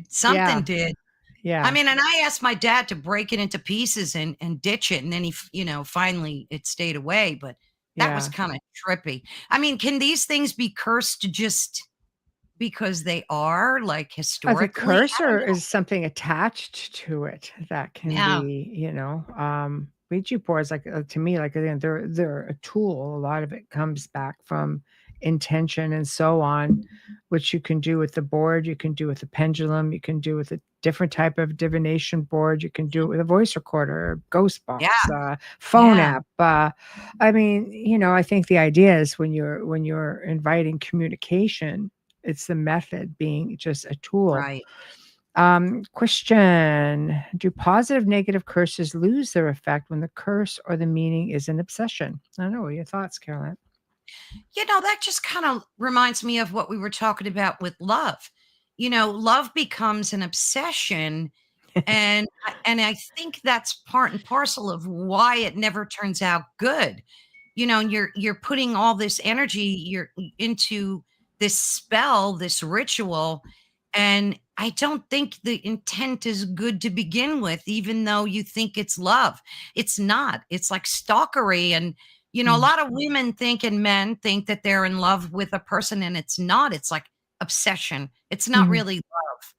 S2: something did.
S1: Yeah.
S2: I mean, and I asked my dad to break it into pieces and ditch it. And then he, finally it stayed away. But that was kind of trippy. I mean, can these things be cursed just because they are like historically?
S1: The cursor is something attached to it that can be, Ouija boards, like to me, like again, they're a tool. A lot of it comes back from intention and so on, which you can do with the board, you can do with the pendulum, you can do with a different type of divination board, you can do it with a voice recorder, ghost box, phone app. I mean, I think the idea is when you're inviting communication, it's the method being just a tool.
S2: Right.
S1: Question: do positive, negative curses lose their effect when the curse or the meaning is an obsession? I don't know. What are your thoughts, Carolann?
S2: That just kind of reminds me of what we were talking about with love. Love becomes an obsession. And I think that's part and parcel of why it never turns out good. You're putting all this energy into this spell, this ritual, and I don't think the intent is good to begin with, even though you think it's love. It's not. It's like stalkery. And, a lot of women think and men think that they're in love with a person and it's not. It's like obsession. It's not really love.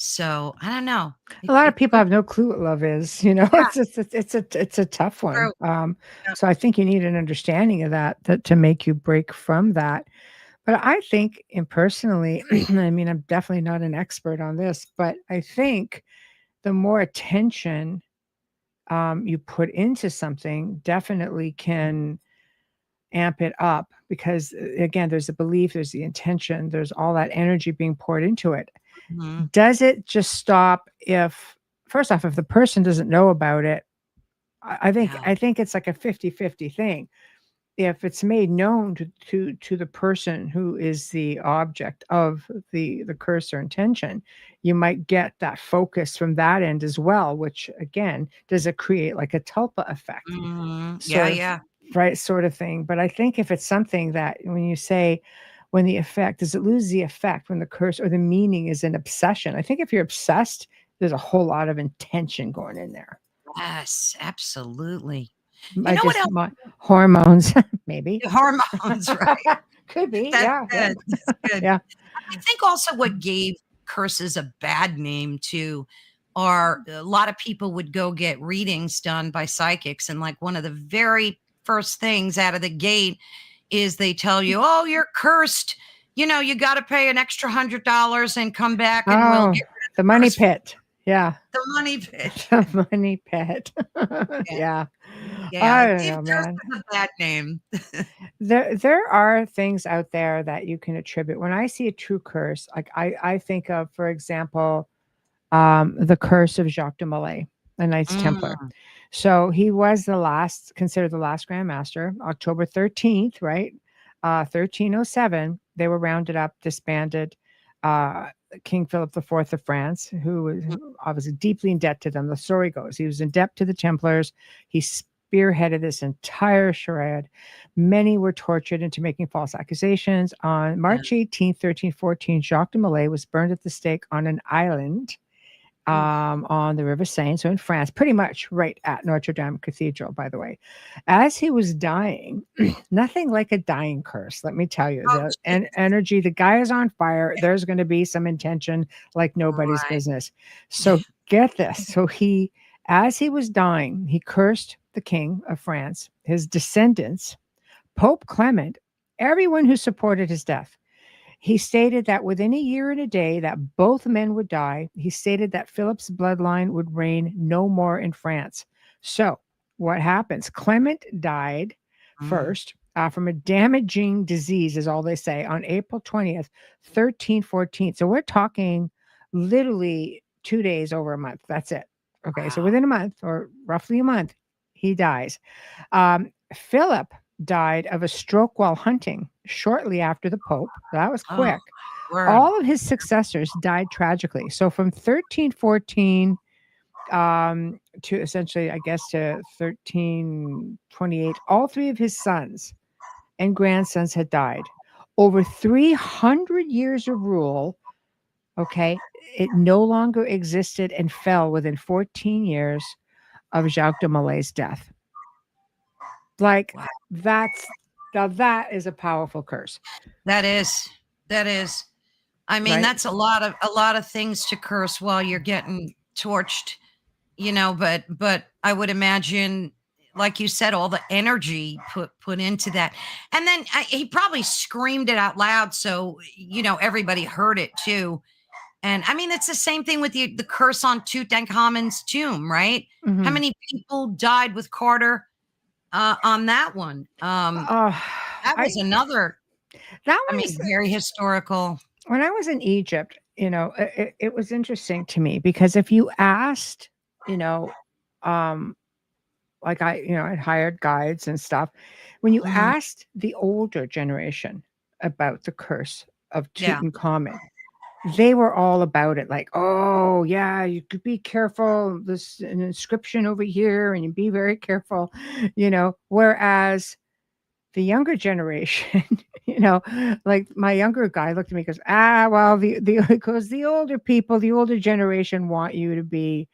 S2: So I don't know.
S1: A lot of
S2: It
S1: people
S2: could
S1: have no clue what love is, you know.
S2: Yeah.
S1: It's a tough one.
S2: True. Yeah.
S1: So I think you need an understanding of that to make you break from that. But I think, and personally, I mean, I'm definitely not an expert on this, but I think the more attention you put into something definitely can amp it up because, again, there's a belief, there's the intention, there's all that energy being poured into it.
S2: Mhm.
S1: Does it just stop if, first off, if the person doesn't know about it?
S2: Yeah.
S1: I think it's like a 50-50 thing. If it's made known to the person who is the object of the curse or intention, you might get that focus from that end as well, which again, does it create like a tulpa effect
S2: Yeah,
S1: sort of,
S2: yeah.
S1: right, sort of thing. But I think if it's something that when you say, when the effect, does it lose the effect when the curse or the meaning is an obsession? I think if you're obsessed, there's a whole lot of intention going in there.
S2: Yes, absolutely. You
S1: I
S2: know what
S1: just
S2: else?
S1: my hormones, maybe.
S2: The hormones, right?
S1: Could be.
S2: That's
S1: Yeah, yeah.
S2: good. That's good.
S1: Yeah.
S2: I think also what gave curses a bad name too are a lot of people would go get readings done by psychics, and like one of the very first things out of the gate is they tell you, "Oh, you're cursed. You know, you got to pay an extra $100 and come back, and we'll
S1: Oh,
S2: get rid of
S1: the
S2: the
S1: money
S2: curse."
S1: pit. Yeah.
S2: The money pit.
S1: The money pit.
S2: Yeah,
S1: Yeah.
S2: yeah.
S1: I
S2: It
S1: don't
S2: gave
S1: know, man.
S2: curses a bad name.
S1: There are things out there that you can attribute. When I see a true curse, like I think of, for example, the curse of Jacques de Molay, a Knights Templar.
S2: Mm,
S1: So he was the last, considered the last Grand Master, October 13th, right? 1307. They were rounded up, disbanded. Uh, King Philip IV of France, who was
S2: mm,
S1: obviously deeply in debt to them. The story goes he was in debt to the Templars. He spearheaded this entire charade. Many were tortured into making false accusations. On
S2: yeah.
S1: March 18th, 1314, Jacques de Molay was burned at the stake on an island
S2: Oof.
S1: on the River Seine, so in France, pretty much right at Notre Dame Cathedral, by the way. As he was dying, nothing like a dying curse, let me tell you.
S2: Oh,
S1: The
S2: gee.
S1: energy, the guy is on fire. There's going to be some intention like nobody's
S2: Right.
S1: business. So get this. So as he was dying, he cursed the king of France, his descendants, Pope Clement, everyone who supported his death. He stated that within a year and a day that both men would die. He stated that Philip's bloodline would reign no more in France. So what happens? Clement died
S2: Mm.
S1: first from a damaging disease, is all they say, on April 20th, 1314. So we're talking literally 2 days over a month. That's it. Okay, so
S2: Wow.
S1: within a month or roughly a month, he dies. Philip died of a stroke while hunting shortly after the Pope. That was
S2: Oh,
S1: quick.
S2: word.
S1: All of his successors died tragically. So from 1314 to essentially, I guess, to 1328, all three of his sons and grandsons had died. Over 300 years of rule, okay, it no longer existed and fell within 14 years of Jacques de Molay's death. Like
S2: Wow.
S1: that's now that is a powerful curse,
S2: That is. That is. I mean,
S1: right?
S2: that's a lot of things to curse while you're getting torched, but I would imagine, like you said, all the energy put into that. And then he probably screamed it out loud so everybody heard it too. And I mean, it's the same thing with the curse on Tutankhamun's tomb, right? How
S1: Mhm.
S2: many people died with Carter on that one?
S1: Oh,
S2: That
S1: I
S2: was another,
S1: that
S2: I
S1: one's
S2: mean, very historical.
S1: when I was in Egypt, it was interesting to me because if you asked, you know, um, like I'd hired guides and stuff. When you
S2: Mhm.
S1: asked the older generation about the curse of
S2: Yeah.
S1: Tutankhamun, they were all about it. Like, oh yeah, you could be careful. There's an inscription over here, and you be very careful, Whereas the younger generation, like my younger guy looked at me and goes, well, because the older people, the older generation want you to be,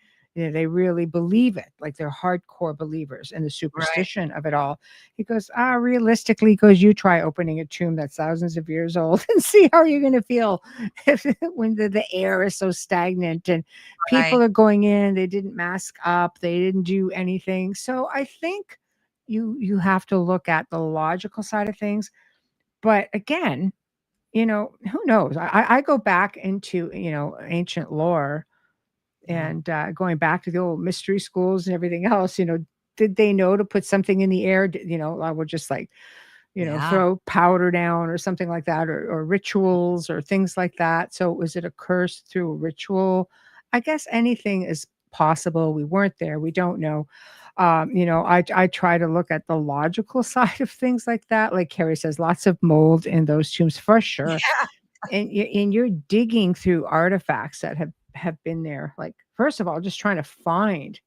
S1: they really believe it, like they're hardcore believers in the
S2: Right.
S1: superstition of it all. He goes, realistically, he goes, you try opening a tomb that's thousands of years old and see how you're going to feel if, when the air is so stagnant and people
S2: Right.
S1: are going in, they didn't mask up, they didn't do anything. So I think you have to look at the logical side of things. But again, who knows? I go back into, ancient lore
S2: Yeah.
S1: and going back to the old mystery schools and everything else, did they know to put something in the air? I would just like,
S2: Yeah.
S1: throw powder down or something like that, or rituals or things like that. So was it a curse through a ritual? I guess anything is possible. We weren't there. We don't know. I try to look at the logical side of things like that. Like Carrie says, lots of mold in those tombs for sure.
S2: Yeah.
S1: And you're digging through artifacts that have been there. Like, first of all, just trying to find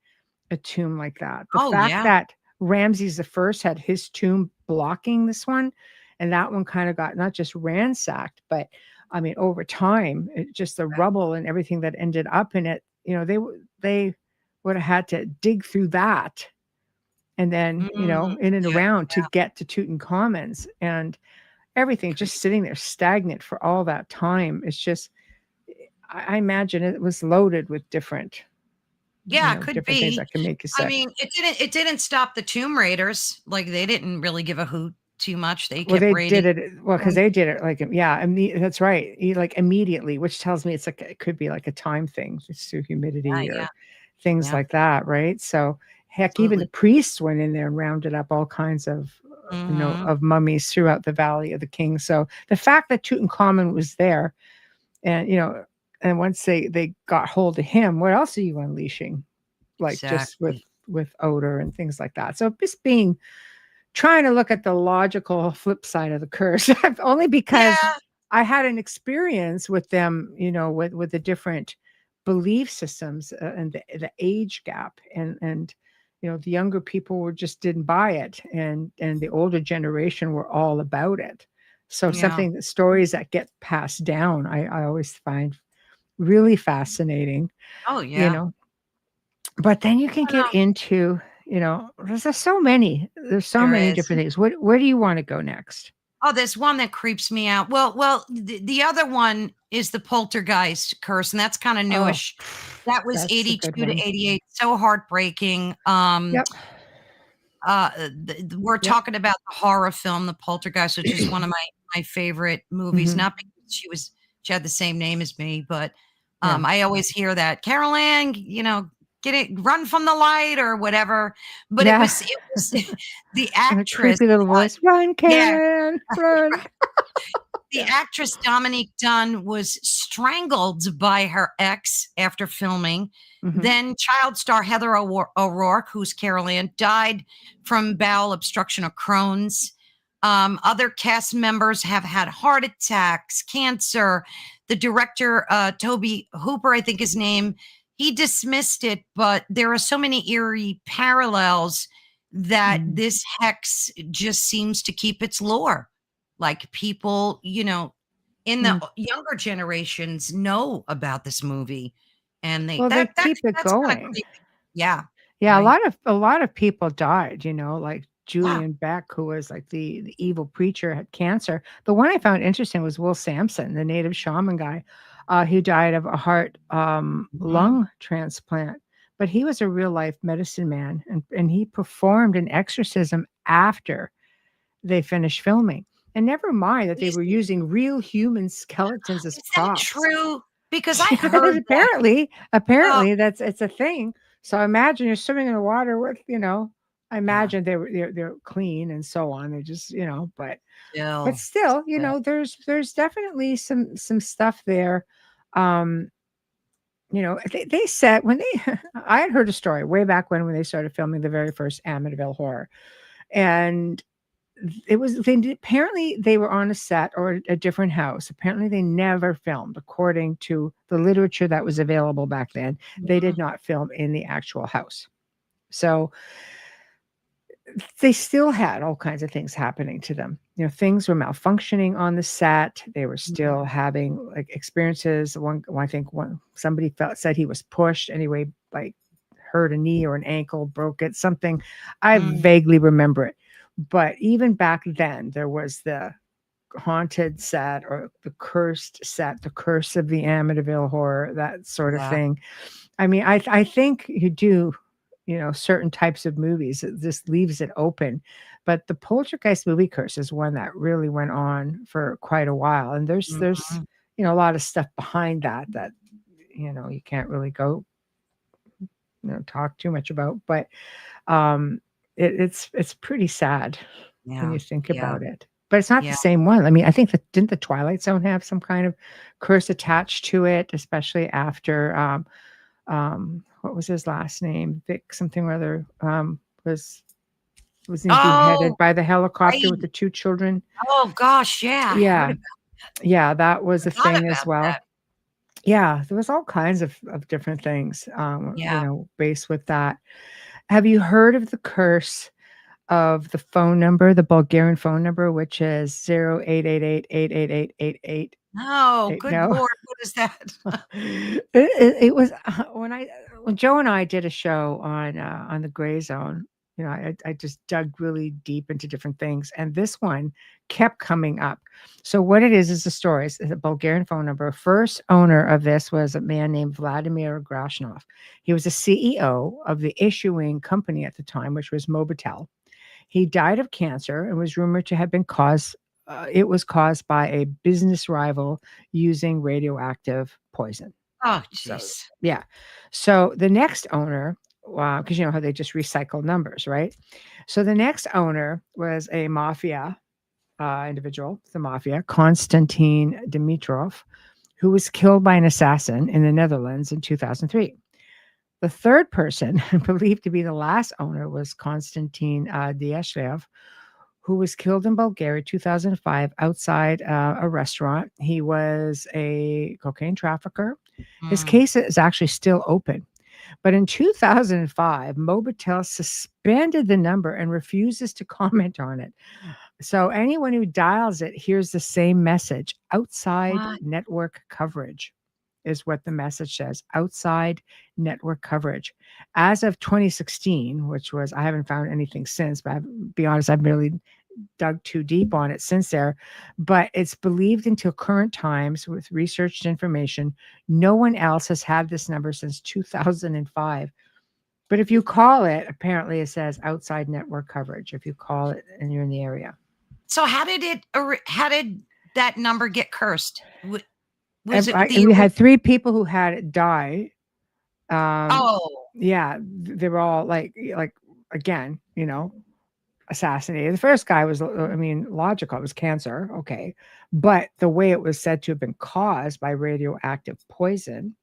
S1: a tomb like that. The
S2: Oh,
S1: fact
S2: yeah.
S1: that Ramses the First had his tomb blocking this one, and that one kind of got not just ransacked, but I mean, over time, just the rubble and everything that ended up in it. They would have had to dig through that, and then
S2: Mm,
S1: in and
S2: yeah.
S1: around to get to Tutankhamun's, and everything
S2: Crazy.
S1: just sitting there stagnant for all that time. It's just, I imagine it was loaded with different,
S2: Yeah, it could
S1: different things
S2: be.
S1: that can make you
S2: I
S1: sick.
S2: mean, it didn't stop the Tomb Raiders. Like they didn't really give a hoot too much. They
S1: Well,
S2: kept
S1: they
S2: raiding.
S1: did it well because they did it like, yeah, that's right. Like immediately, which tells me it's like it could be like a time thing, just through
S2: Yeah,
S1: humidity
S2: yeah,
S1: or things
S2: yeah.
S1: like that, right? So heck, even the
S2: Absolutely.
S1: priests went in there and rounded up all kinds of
S2: Mhm.
S1: of mummies throughout the Valley of the Kings. So the fact that Tutankhamun was there, and and once they got hold of him, what else are you unleashing? Like just
S2: Exactly.
S1: with odor and things like that. So just being trying to look at the logical flip side of the curse, only because
S2: Yeah.
S1: I had an experience with them, with the different belief systems, and the age gap, and the younger people were just didn't buy it, and the older generation were all about it. So
S2: Yeah.
S1: stories that get passed down, I always find really fascinating,
S2: Oh,
S1: you
S2: yeah.
S1: know. But then you can get
S2: Well,
S1: into, there's there's so
S2: there
S1: many
S2: is.
S1: different things. Where do you want to go next?
S2: Oh, there's one that creeps me out. Well, the other one is the poltergeist curse, and that's kind of
S1: Oh,
S2: newish. That was
S1: that's a good
S2: 82 to
S1: one.
S2: 88. So heartbreaking.
S1: Yep.
S2: We're
S1: Yep.
S2: talking about the horror film, The Poltergeist, which is one of my favorite movies.
S1: Hmm.
S2: Not because she had the same name as me, but
S1: Yeah.
S2: I always hear that Carolann, get it, run from the light or whatever. But it
S1: Yeah.
S2: was the
S1: And a
S2: actress.
S1: creepy little voice. Run,
S2: Yeah,
S1: Karen, run.
S2: the
S1: Yeah.
S2: actress Dominique Dunn was strangled by her ex after filming.
S1: Hmm.
S2: Then child star Heather O'Rourke, who's Carolann, died from bowel obstruction or Crohn's. Other cast members have had heart attacks, cancer. The director, Toby Hooper, I think his name, he dismissed it, but there are so many eerie parallels that
S1: Mm.
S2: this hex just seems to keep its lore. Like people, in the
S1: Mm.
S2: younger generations know about this movie, and they
S1: Well, they
S2: that
S1: keep it
S2: that's kind of
S1: going.
S2: creepy. Yeah,
S1: Yeah,
S2: right.
S1: a lot of people died, like
S2: Yeah.
S1: Julian Beck, who was like the evil preacher, had cancer. The one I found interesting was Will Sampson, the native shaman guy, who died of a heart
S2: Mhm.
S1: lung transplant. But he was a real life medicine man, and he performed an exorcism after they finished filming. And never mind that they were
S2: Crazy.
S1: using real human skeletons as
S2: Is that
S1: props.
S2: true? Because I heard that. Oh,
S1: Apparently that's it's a thing. So imagine you're swimming in the water with, I
S2: yeah.
S1: imagine they're clean and so on. They're just, but
S2: Still,
S1: still,
S2: still.
S1: there's definitely some stuff there. Um, they said when they I had heard a story way back when they started filming the very first Amityville Horror. And apparently they were on a set or a different house. Apparently they never filmed, according to the literature that was available back then. They did
S2: Mhm.
S1: not film in the actual house. So they still had all kinds of things happening to them. Things were malfunctioning on the set. They were
S2: Mhm.
S1: still having like experiences. I think somebody said he was pushed anyway, like hurt a knee or an ankle, broke it, something. I
S2: Mm.
S1: vaguely remember it. But even back then, there was the haunted set or the cursed set, the curse of the Amityville horror, that sort of
S2: Yeah.
S1: thing. I mean, I think you do, certain types of movies. This leaves it open. But the Poltergeist movie curse is one that really went on for quite a while. And there's
S2: Mhm.
S1: a lot of stuff behind that you can't really go talk too much about. But it's pretty sad when
S2: Yeah.
S1: you think
S2: Yeah.
S1: about it. But it's not
S2: Yeah.
S1: the same one. I mean, I think didn't the Twilight Zone have some kind of curse attached to it, especially after what was his last name? Vic something or other was he beheaded
S2: Oh,
S1: by the helicopter
S2: right.
S1: with the two children?
S2: Oh gosh, yeah. I heard
S1: Yeah.
S2: about
S1: Yeah, that was a
S2: forgot
S1: thing as
S2: about
S1: well.
S2: that.
S1: Yeah, there was all kinds of different things,
S2: Yeah.
S1: based with that. Have you heard of the curse of the phone number, the Bulgarian phone number, which is 0888
S2: No, good
S1: No?
S2: lord, what is that?
S1: It was when Joe and I did a show on the Gray Zone. I just dug really deep into different things, and this one kept coming up. So what it is a story. It's a Bulgarian phone number. First owner of this was a man named Vladimir Grashnov. He was a CEO of the issuing company at the time, which was Mobitel. He died of cancer and was rumored to have been caused. It was caused by a business rival using radioactive poison.
S2: Oh,
S1: So
S2: jeez.
S1: yeah. So the next owner, because you know how they just recycle numbers, right? So the next owner was a mafia individual, the mafia, Konstantin Dimitrov, who was killed by an assassin in the Netherlands in 2003. The third person, believed to be the last owner, was Konstantin Diashlev, who was killed in Bulgaria 2005 outside a restaurant. He was a cocaine trafficker. His
S2: Mm.
S1: case is actually still open. But in 2005, Mobitel suspended the number and refuses to comment on it. So anyone who dials it hears the same message: outside
S2: What?
S1: network coverage is what the message says. Outside network coverage. As of 2016, which was, I haven't found anything since, but be honest, I've really dug too deep on it since there. But it's believed until current times with researched information, no one else has had this number since 2005. But if you call it, apparently it says outside network coverage if you call it and you're in the area.
S2: So how did that number get cursed? Was it the
S1: We had 3 people who had it die.
S2: Oh,
S1: Yeah, they were all like again, assassinated. The first guy was, I mean, logical. It was cancer, okay, but the way it was said to have been caused by radioactive poison,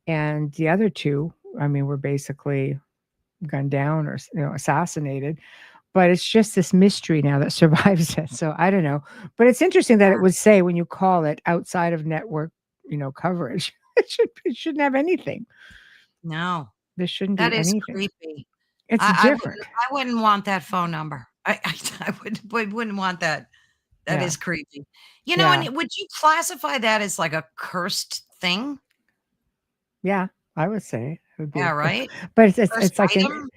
S1: and the other 2, I mean, were basically gunned down or assassinated. But it's just this mystery now that survives it. So I don't know. But it's interesting that it would say when you call it outside of network, coverage. It shouldn't have anything.
S2: no.
S1: There shouldn't
S2: That
S1: be
S2: is
S1: anything.
S2: creepy.
S1: It's different.
S2: I wouldn't want that phone number. I wouldn't want that. That
S1: Yeah.
S2: is creepy.
S1: Yeah.
S2: And would you classify that as like a cursed thing?
S1: Yeah. I would say it would be
S2: Yeah, right?
S1: but it's
S2: Cursed
S1: it's like
S2: item?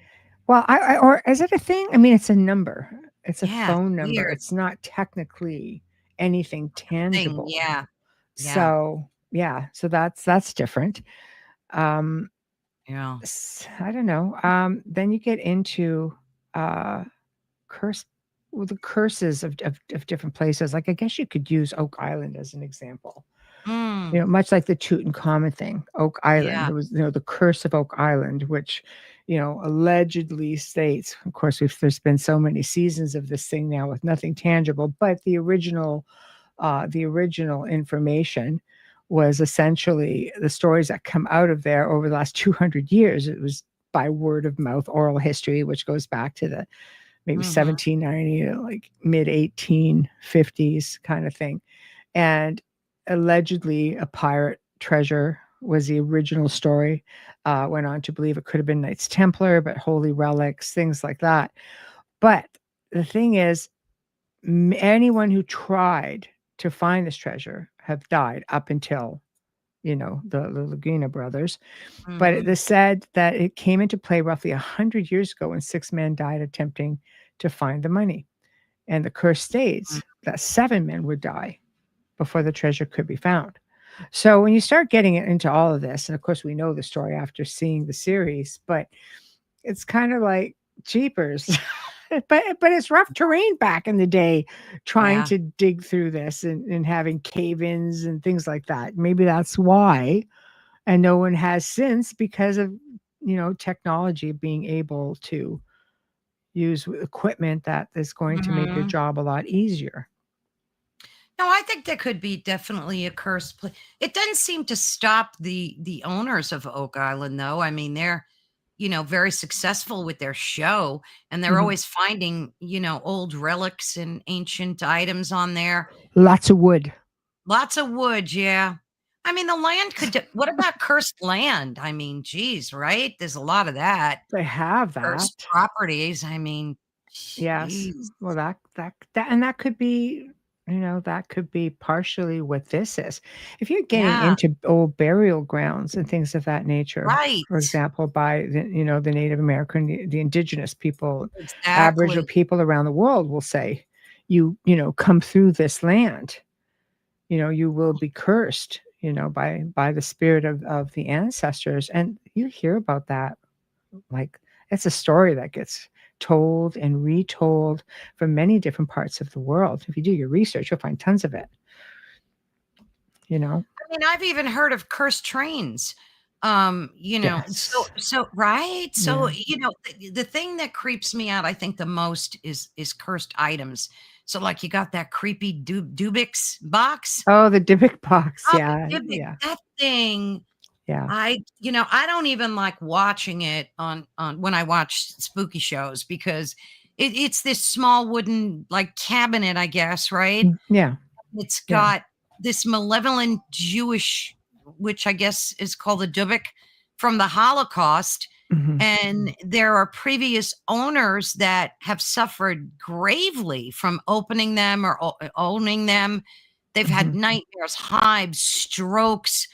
S1: or is it a thing? I mean, it's a number. It's a
S2: Yeah, it's
S1: phone number.
S2: weird.
S1: It's not technically anything
S2: Thing,
S1: tangible.
S2: yeah. Yeah.
S1: So, yeah, so that's different. Um,
S2: Yeah.
S1: I don't know. Then you get into uh, curse, well, the curses of different places. Like I guess you could use Oak Island as an example.
S2: Mm,
S1: Much like the Tutankhamun thing, Oak Island.
S2: yeah.
S1: There was, the curse of Oak Island, which, allegedly states. Of course, there's been so many seasons of this thing now with nothing tangible, but the original information was essentially the stories that come out of there over the last 200 years. It was by word of mouth oral history, which goes back to the maybe
S2: Mhm.
S1: 1790 to like mid 1850s kind of thing. And allegedly a pirate treasure was the original story. Went on to believe it could have been Knights Templar, but holy relics, things like that. But the thing is, anyone who tried to find this treasure have died up until the Laguna brothers. But it
S2: Mhm.
S1: is said that it came into play roughly 100 years ago when 6 men died attempting to find the money. And the curse states that 7 men would die before the treasure could be found. So when you start getting into all of this, and of course we know the story after seeing the series, but it's kind of like jeepers. But it's rough terrain back in the day trying
S2: Yeah.
S1: to dig through this and having cave-ins and things like that. Maybe that's why. And no one has since because of technology being able to use equipment that is going to make your
S2: Mhm.
S1: job a lot easier.
S2: No, I think there could be definitely a cursed place. It doesn't seem to stop the owners of Oak Island, though. I mean, they're very successful with their show, and they're
S1: Mhm.
S2: always finding old relics and ancient items on there.
S1: Lots of wood.
S2: Lots of wood, yeah. I mean, the land could. What about cursed land? I mean, geez, right? There's a lot of that.
S1: They have
S2: Cursed
S1: that.
S2: properties. I mean,
S1: Yes.
S2: jeez.
S1: Well, that could be, that could be partially what this is. If you're getting
S2: Yeah,
S1: into old burial grounds and things of that nature,
S2: right.
S1: for example, by the Native American, the indigenous people, Aboriginal
S2: Exactly.
S1: people around the world will say, come through this land, you will be cursed, by the spirit of the ancestors. And you hear about that, like, it's a story that gets told and retold from many different parts of the world. If you do your research, you'll find tons of it, you know?
S2: I mean, I've even heard of cursed trains. So
S1: Yes.
S2: right? So,
S1: Yeah.
S2: the thing that creeps me out, I think the most is cursed items. So like you got that creepy Dubix box.
S1: Oh, the Dybbuk box.
S2: Oh,
S1: Yeah.
S2: the Dybbuk,
S1: Yeah.
S2: that thing,
S1: Yeah.
S2: I don't even like watching it on when I watch spooky shows because it's this small wooden like cabinet, I guess, right?
S1: Yeah.
S2: It's
S1: Yeah.
S2: got this malevolent Jewish, which I guess is called the Dubik from the Holocaust.
S1: Mhm.
S2: And there are previous owners that have suffered gravely from opening them or owning them. They've had
S1: Mhm.
S2: nightmares, hives, strokes,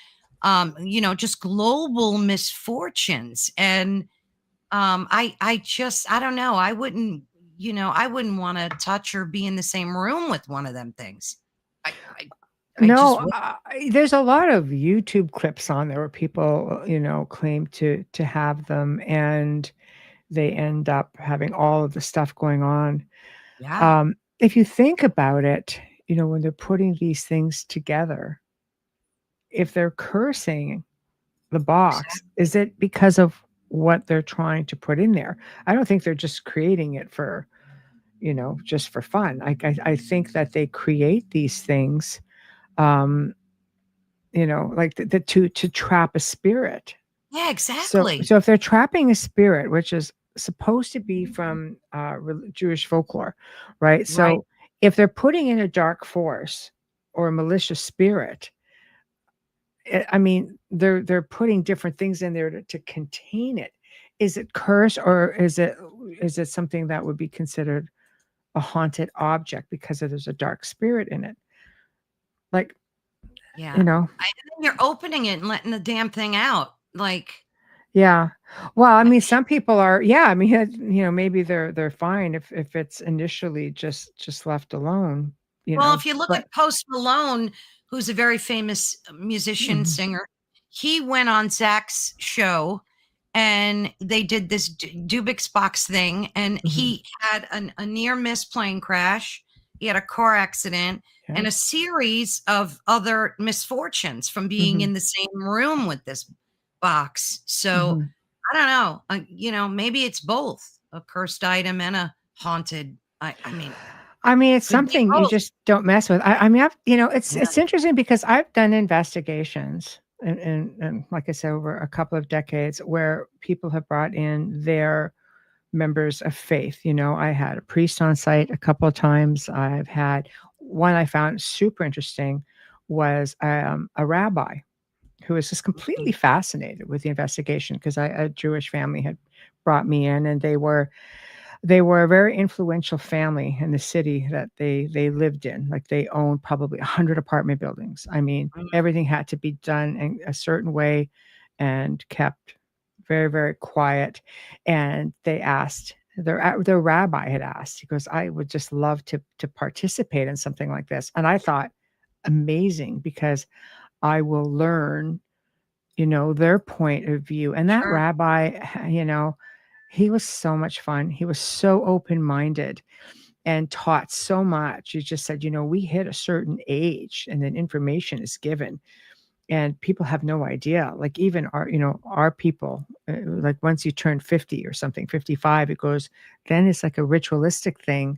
S2: just global misfortunes. And I don't know. I wouldn't want to touch or be in the same room with one of them things. I I I just
S1: No,
S2: would.
S1: there's a lot of YouTube clips on there where people, claim to have them, and they end up having all of the stuff going on.
S2: Yeah,
S1: If you think about it, when they're putting these things together, if they're cursing the box, is
S2: exactly.
S1: it because of what they're trying to put in there? I don't think they're just creating it for, just for fun. I think that they create these things, um, like to trap a spirit.
S2: Yeah,
S1: So
S2: exactly.
S1: so if they're trapping a spirit, which is supposed to be from Jewish folklore, right?
S2: Right.
S1: So if they're putting in a dark force or a malicious spirit, I mean, they're putting different things in there to contain it. Is it curse, or is it something that would be considered a haunted object because there's a dark spirit in it? Like,
S2: Yeah.
S1: you know,
S2: And then you're opening it and letting the damn thing out. Like,
S1: yeah. Well, I
S2: I
S1: mean, some people are, yeah, I mean, maybe they're fine if it's initially just left alone,
S2: well, if you look
S1: but
S2: at Post Malone, who's a very famous musician,
S1: mhm,
S2: singer, he went on Zach's show and they did this Dubix box thing, and
S1: mhm,
S2: he had a near miss plane crash. He had a car accident
S1: yeah,
S2: and a series of other misfortunes from being
S1: mhm,
S2: in the same room with this box. So
S1: mhm.
S2: I don't know. Maybe it's both a cursed item and a haunted. I mean,
S1: I mean, it's
S2: could be
S1: something you
S2: both.
S1: just don't mess with. I mean, it's
S2: Yeah.
S1: it's interesting because I've done investigations and like I said, over a couple of decades where people have brought in their members of faith. I had a priest on site a couple of times. I've had one I found super interesting was a rabbi who was just completely fascinated with the investigation because a Jewish family had brought me in, and they were They were a very influential family in the city that they lived in. Like, they owned probably 100 apartment buildings. I mean,
S2: Mm.
S1: everything had to be done in a certain way and kept very, very quiet. And they asked their rabbi had asked, he goes, "I would just love to participate in something like this." And I thought, amazing, because I will learn, their point of view. And that
S2: Sure.
S1: rabbi, he was so much fun. He was so open-minded and taught so much. He just said, we hit a certain age and then information is given and people have no idea. Like, even our people, like, once you turn 50 or something, 55, it goes, then it's like a ritualistic thing,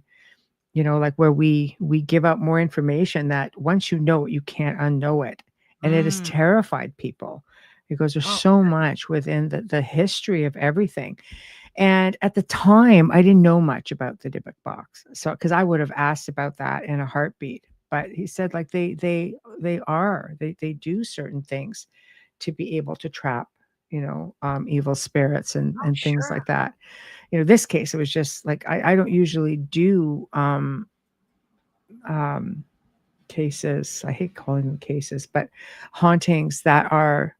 S1: like, where we give out more information that once you know it, you can't unknow it. And it has
S2: Mm.
S1: terrified people because there's
S2: Oh,
S1: so much within the history of everything. And at the time, I didn't know much about the Dybbuk box. So, because I would have asked about that in a heartbeat. But he said, like, they do certain things to be able to trap, evil spirits and things
S2: sure.
S1: like that. This case, it was just like, I don't usually do um cases. I hate calling them cases, but hauntings that are,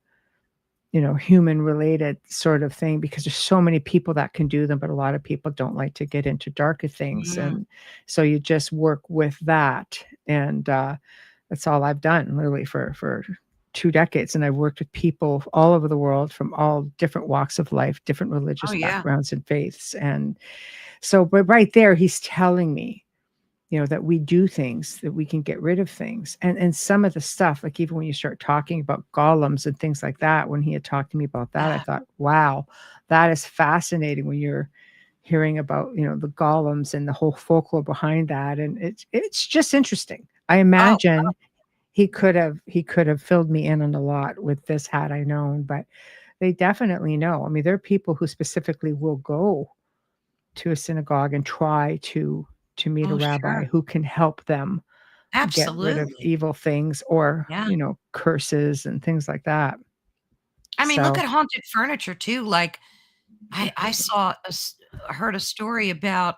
S1: human related sort of thing, because there's so many people that can do them, but a lot of people don't like to get into darker things.
S2: Mm.
S1: And so you just work with that. And that's all I've done literally for 2 decades. And I've worked with people all over the world from all different walks of life, different
S2: Oh,
S1: religious
S2: yeah.
S1: backgrounds and faiths. And so, but right there, he's telling me, that we do things, that we can get rid of things. And some of the stuff, like, even when you start talking about golems and things like that, when he had talked to me about that, I
S2: Yeah.
S1: thought, wow, that is fascinating when you're hearing about, the golems and the whole folklore behind that. And it's just interesting. I
S2: Oh,
S1: imagine he could have filled me in on a lot with this had I known, but they definitely know. I mean, there are people who specifically will go to a synagogue and try to meet a
S2: oh,
S1: rabbi
S2: sure.
S1: who can help them get rid of
S2: Absolutely.
S1: evil things or,
S2: Yeah.
S1: curses and things like that.
S2: I mean, look
S1: So
S2: at haunted furniture too. Like, I heard a story about,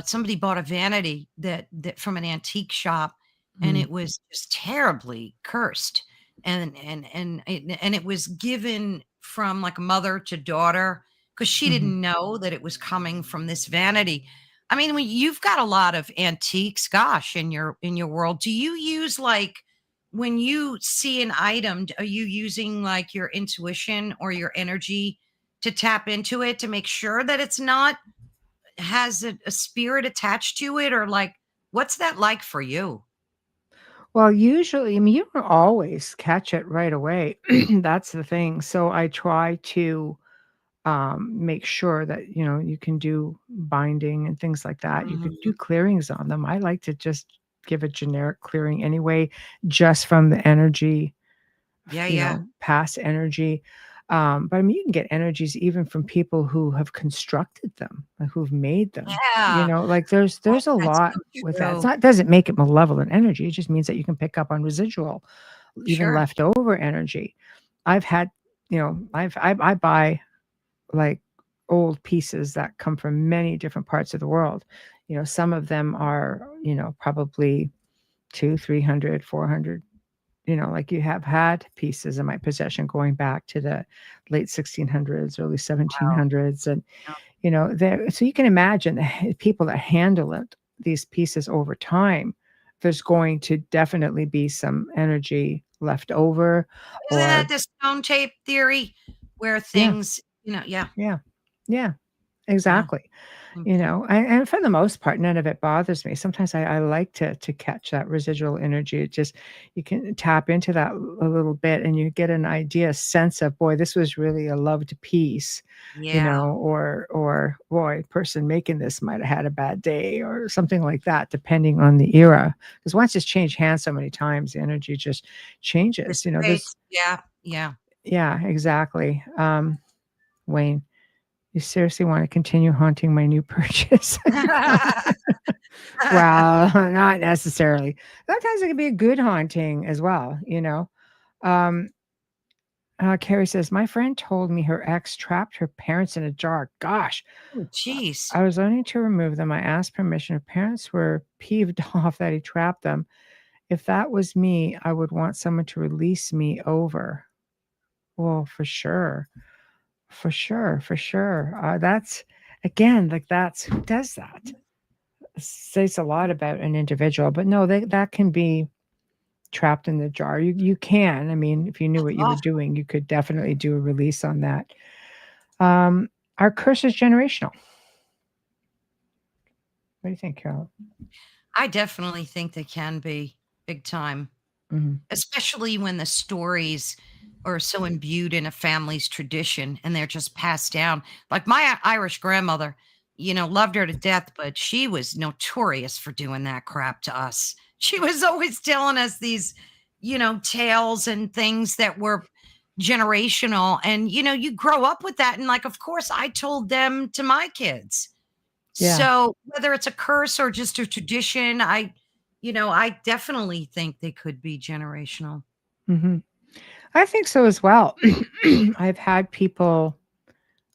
S2: somebody bought a vanity that from an antique shop, and
S1: mm,
S2: it was just terribly cursed, and it was given from, like, mother to daughter, because she
S1: mhm.
S2: didn't know that it was coming from this vanity. I mean, when you've got a lot of antiques, gosh, in your world, do you use, like, when you see an item, are you using, like, your intuition or your energy to tap into it to make sure that it's not has a spirit attached to it, or, like, what's that like for you?
S1: Well, usually, I mean, you don't always catch it right away. That's the thing. So I try to make sure that, you can do binding and things like that. You could do
S2: Mhm.
S1: clearings on them. I like to just give a generic clearing anyway, just from the energy,
S2: Yeah, yeah.
S1: past energy. But I mean, you can get energies even from people who have constructed them, like, who've made them.
S2: Yeah.
S1: Like,
S2: Oh,
S1: there's a
S2: that's
S1: lot
S2: so
S1: with that. It's
S2: true.
S1: not doesn't make it malevolent energy. It just means that you can pick up on residual, even
S2: Sure.
S1: leftover energy. I've had, I buy, like, old pieces that come from many different parts of the world. Some of them are, probably 2, 300, 400. Like, you have had pieces in my possession going back to the late 1600s, early
S2: Wow.
S1: 1700s. And,
S2: Yeah.
S1: there, so you can imagine the people that handle these pieces over time, there's going to definitely be some energy left over.
S2: Isn't that
S1: Or,
S2: the stone tape theory where
S1: yeah,
S2: things, yeah,
S1: yeah, yeah,
S2: yeah.
S1: exactly.
S2: Mm.
S1: And for the most part, none of it bothers me. Sometimes I like to catch that residual energy. It just, you can tap into that a little bit and you get an idea, a sense of, boy, this was really a loved piece,
S2: Yeah.
S1: or boy, person making this might have had a bad day or something like that, depending on the era. Because once it's changed hands so many times, the energy just changes. There's,
S2: Dissipates. Yeah, yeah.
S1: yeah, exactly. Wayne, you seriously want to continue haunting my new purchase? Well, not necessarily. Sometimes it can be a good haunting as well. Um, Carrie says, my friend told me her ex trapped her parents in a jar. Gosh,
S2: Oh, jeez.
S1: I was only to remove them. I asked permission. Her parents were peeved off that he trapped them. If that was me, I would want someone to release me over. Well, for sure. For sure. For sure. That's, again, like that's who does that. Says a lot about an individual, but no, that can be trapped in the jar. You can. I mean, if you knew
S2: That's
S1: what you were
S2: awful.
S1: doing, you could definitely do a release on that. Our curse is generational. What do you think, Carol?
S2: I definitely think they can be big time,
S1: Mhm.
S2: especially when the stories are so imbued in a family's tradition and they're just passed down. Like my Irish grandmother, loved her to death, but she was notorious for doing that crap to us. She was always telling us these, tales and things that were generational. And, you grow up with that. And, like, of course, I told them to my kids.
S1: Yeah.
S2: So whether it's a curse or just a tradition, I definitely think they could be generational.
S1: Mhm. I think so as well. I've had people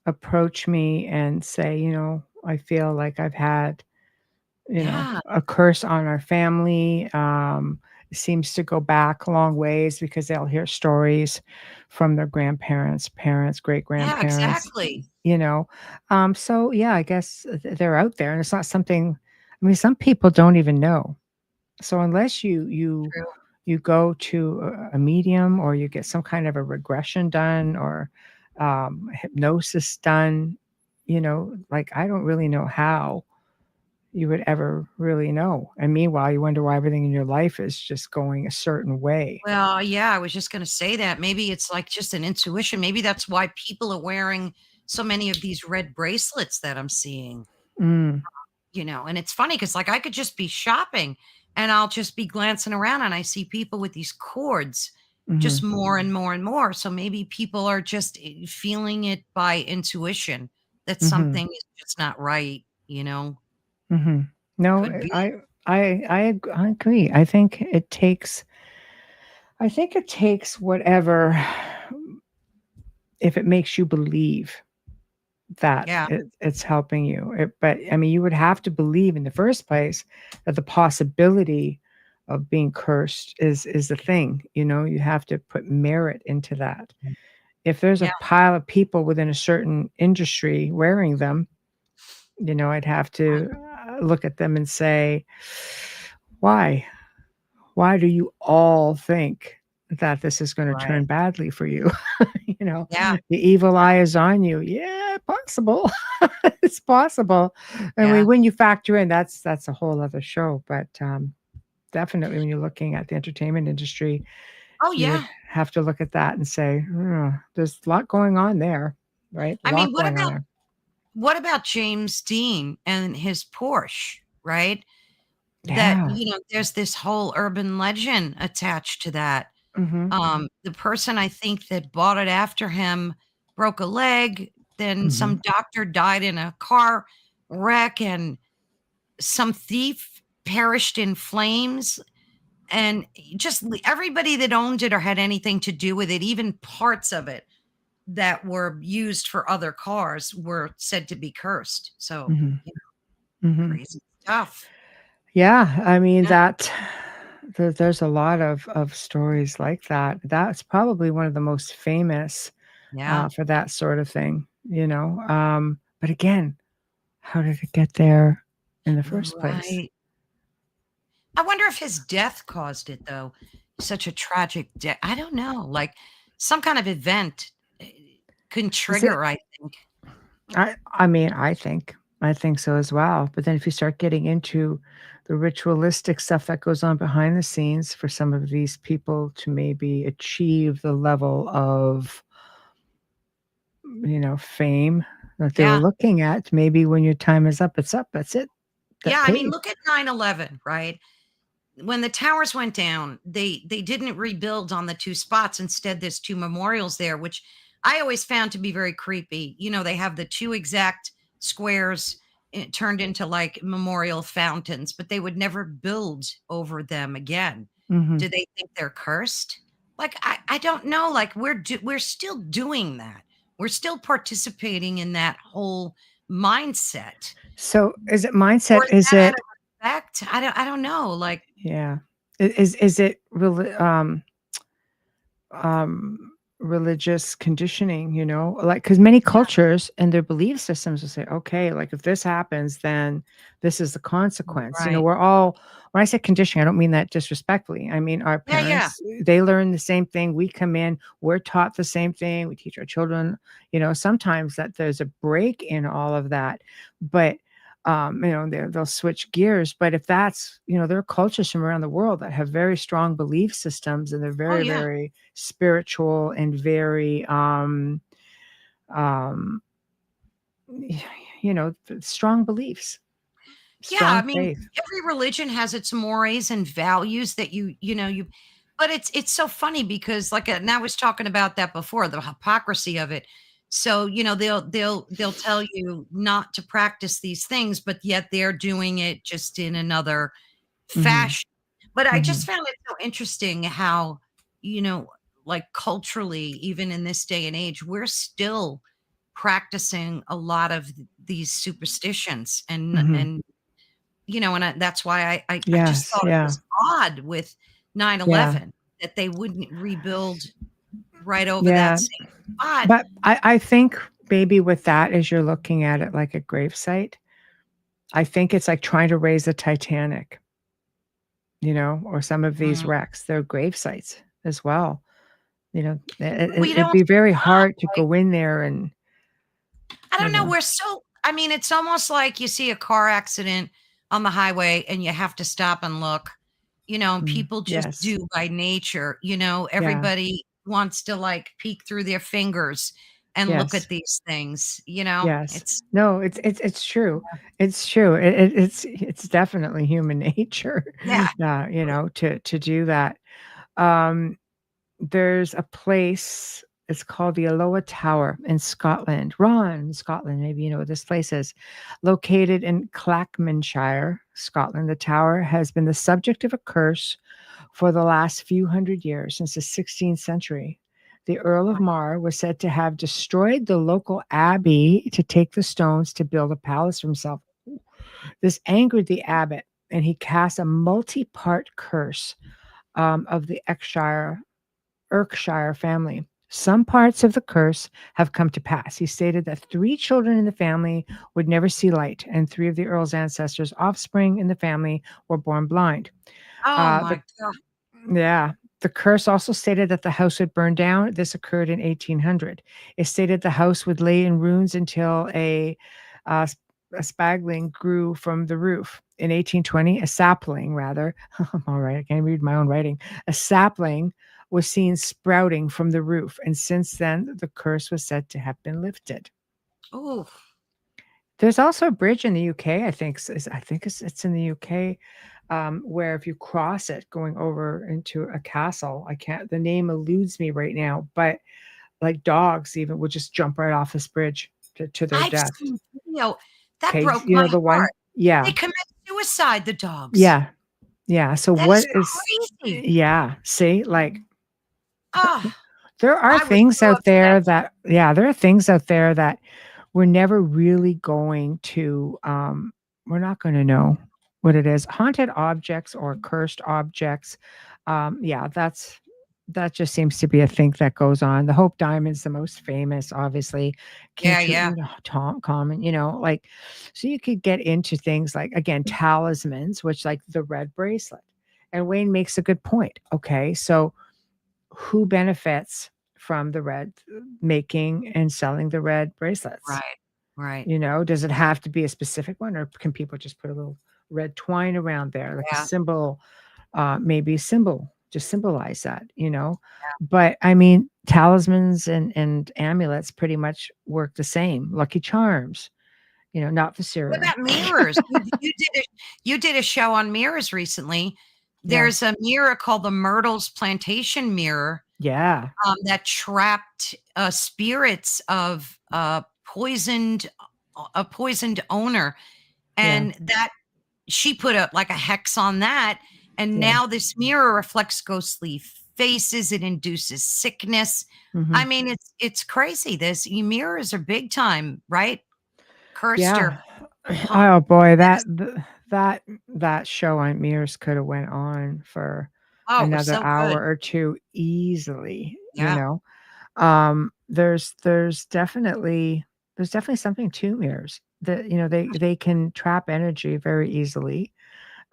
S1: approach me and say, I feel like I've had,
S2: Yeah.
S1: a curse on our family. It seems to go back a long ways because they'll hear stories from their grandparents, parents, great
S2: Yeah,
S1: grandparents,
S2: exactly.
S1: you know. So yeah, I guess they're out there, and it's not something. I mean, some people don't even know. So unless
S2: True.
S1: you go to a medium or you get some kind of a regression done or hypnosis done, like I don't really know how you would ever really know. And meanwhile, you wonder why everything in your life is just going a certain way.
S2: Well, yeah, I was just gonna say that. Maybe it's like just an intuition. Maybe that's why people are wearing so many of these red bracelets that I'm seeing,
S1: Mm,
S2: and it's funny because, like, I could just be shopping and I'll just be glancing around and I see people with these cords just
S1: mhm,
S2: more and more and more. So maybe people are just feeling it by intuition that
S1: mhm,
S2: something is just not right,
S1: mhm. No,
S2: could be.
S1: I agree. I think it takes whatever if it makes you believe that
S2: Yeah.
S1: it's helping you. But I mean, you would have to believe in the first place that the possibility of being cursed is a thing. You have to put merit into that. If there's a
S2: Yeah.
S1: pile of people within a certain industry wearing them, I'd have to look at them and say, why? Why do you all think that this is going to
S2: Right.
S1: turn badly for you?
S2: Yeah.
S1: The evil eye is on you. Yeah, possible. It's possible. And
S2: Yeah.
S1: when you factor in, that's a whole other show. But definitely, when you're looking at the entertainment industry,
S2: Oh,
S1: you would
S2: yeah.
S1: have to look at that and say, there's a lot going on there, right? A
S2: I mean,
S1: lot
S2: what
S1: going on
S2: about
S1: there.
S2: what about James Dean and his Porsche, right? That,
S1: Yeah.
S2: there's this whole urban legend attached to that.
S1: Hmm.
S2: The person I think that bought it after him broke a leg, then
S1: Hmm.
S2: some doctor died in a car wreck, and some thief perished in flames, and just everybody that owned it or had anything to do with it, even parts of it that were used for other cars were said to be cursed. So,
S1: Hmm. Hmm.
S2: crazy stuff.
S1: Yeah, I mean
S2: Yeah.
S1: there's a lot of stories like that. That's probably one of the most famous
S2: Yeah.
S1: for that sort of thing, But again, how did it get there in the first place?
S2: Right. I wonder if his death caused it, though. Such a tragic death. I don't know. Like some kind of event eh, can
S1: Is it?
S2: trigger, I think.
S1: I mean, I think so as well. But then if you start getting into the ritualistic stuff that goes on behind the scenes for some of these people to maybe achieve the level of fame that they were
S2: Yeah.
S1: looking at. Maybe when your time is up, it's up. That's it.
S2: Yeah.
S1: That
S2: I mean,
S1: paid.
S2: look at 9/11, right? When the towers went down, they didn't rebuild on the two spots. Instead, there's two memorials there, which I always found to be very creepy. They have the two exact squares turned into like memorial fountains, but they would never build over them again.
S1: Mhm.
S2: Do they think they're cursed? like I don't know, like we're still doing that. We're still participating in that whole mindset.
S1: So is it
S2: Or
S1: mindset?
S2: is
S1: Is
S2: that out
S1: it,
S2: of respect? I don't know. Like,
S1: yeah. Is it really, um religious conditioning, you know, like, because many
S2: yeah,
S1: cultures and their belief systems will say, okay, like if this happens, then this is the consequence, you know.
S2: right.
S1: We're all, when I say conditioning, I don't mean that disrespectfully. I mean, our
S2: Yeah, yeah.
S1: parents, they learn the same thing, we come in, we're taught the same thing, we teach our children, you know. Sometimes that there's a break in all of that, but you know, they'll switch gears. But if that's, you know, there are cultures from around the world that have very strong belief systems, and they're
S2: Oh
S1: very,
S2: yeah.
S1: very spiritual and very, um, you know, strong beliefs,
S2: Yeah, I
S1: strong
S2: mean,
S1: faith.
S2: every religion has its mores and values that you know, you but it's so funny because like and I was talking about that before, the hypocrisy of it. So, you know, they'll tell you not to practice these things, but yet they're doing it just in another
S1: Hmm.
S2: fashion. But I
S1: Hmm.
S2: just found it so interesting how, you know, like culturally, even in this day and age, we're still practicing a lot of these superstitions
S1: Hmm.
S2: and you know, and that's why I just
S1: Yes.
S2: thought it
S1: Yeah.
S2: was odd with nine
S1: Yeah.
S2: 11 that they wouldn't rebuild right over that
S1: Yeah.
S2: same spot.
S1: But I think maybe with that, as you're looking at it like a gravesite, I think it's like trying to raise the Titanic, you know, or some of these
S2: Mm.
S1: wrecks. They're grave sites as well. You know,
S2: We
S1: it'd
S2: don't
S1: be very
S2: stop.
S1: hard to
S2: Like,
S1: go in there and,
S2: I
S1: you
S2: don't know.
S1: know.
S2: We're so, I mean, it's almost like you see a car accident on the highway and you have to stop and look, you know, and
S1: Mm,
S2: people just
S1: yes.
S2: do by nature, you know,
S1: Yeah.
S2: everybody wants to like peek through their fingers and look
S1: Yes.
S2: at these things, you know,
S1: Yes.
S2: it's,
S1: No, it's true. It's true. It's definitely human nature,
S2: yeah.
S1: you know, to do that. Um, there's a place, it's called the Alloa Tower in Scotland. Ron, Scotland, maybe you know what this place is. Located in Clackmanshire, Scotland, the tower has been the subject of a curse for the last few hundred years, since the 16th century. The Earl of Mar was said to have destroyed the local abbey to take the stones to build a palace for himself. This angered the abbot, and he cast a multi-part curse of the Erkshire family. Some parts of the curse have come to pass. He stated that 3 children in the family would never see light, and 3 of the Earl's ancestors' offspring in the family were born blind.
S2: Oh
S1: The
S2: my God.
S1: Yeah. The curse also stated that the house would burn down. This occurred in 1800. It stated the house would lay in ruins until uh, a spagling grew from the roof. In 1820, a sapling, rather, I'm all right, I can't read my own writing, a sapling was seen sprouting from the roof. And since then, the curse was said to have been lifted.
S2: Oh,
S1: There's also a bridge in the UK, I think I think it's in the UK, where if you cross it going over into a castle, I can't, the name eludes me right now, but like dogs even would just jump right off this bridge to their
S2: I've
S1: death.
S2: seen video. That
S1: Okay,
S2: broke
S1: you
S2: my
S1: know the one?
S2: heart. They
S1: Yeah,
S2: commit suicide, the dogs.
S1: yeah, yeah. So
S2: That
S1: what
S2: is
S1: is,
S2: crazy.
S1: yeah, see, like
S2: Oh,
S1: there are
S2: I was
S1: things
S2: so
S1: out
S2: upset.
S1: there that, yeah, there are things out there that we're never really going to, we're not going to know what it is. Haunted objects or cursed objects. Yeah, that just seems to be a thing that goes on. The Hope Diamond's the most famous, obviously.
S2: Yeah, yeah.
S1: Common, you know, like, so you could get into things like, again, talismans, which like the red bracelet. And Wayne makes a good point. Okay, so who benefits from the red, making and selling the red bracelets?
S2: Right, right.
S1: You know, does it have to be a specific one, or can people just put a little red twine around there, like a
S2: Yeah,
S1: symbol, maybe a symbol, just symbolize that, you know? But I mean, talismans and amulets pretty much work the same. Lucky Charms, you know, not for
S2: what
S1: cereal.
S2: about mirrors? You did a show on mirrors recently.
S1: Yeah.
S2: There's a mirror called the Myrtle's Plantation mirror,
S1: Yeah.
S2: that trapped, spirits of, poisoned a poisoned owner,
S1: Yeah.
S2: and that she put a like a hex on that, and
S1: Yeah.
S2: now this mirror reflects ghostly faces. It induces sickness.
S1: Mhm.
S2: I mean, it's crazy. This mirrors are big time, right? Cursed
S1: Yeah.
S2: or
S1: Oh boy,
S2: medicine.
S1: that show on Mirrors could have went on for
S2: Oh, it was
S1: another
S2: so
S1: hour
S2: good.
S1: or two easily, you
S2: Yeah.
S1: know? There's definitely something to mirrors that, they can trap energy very easily.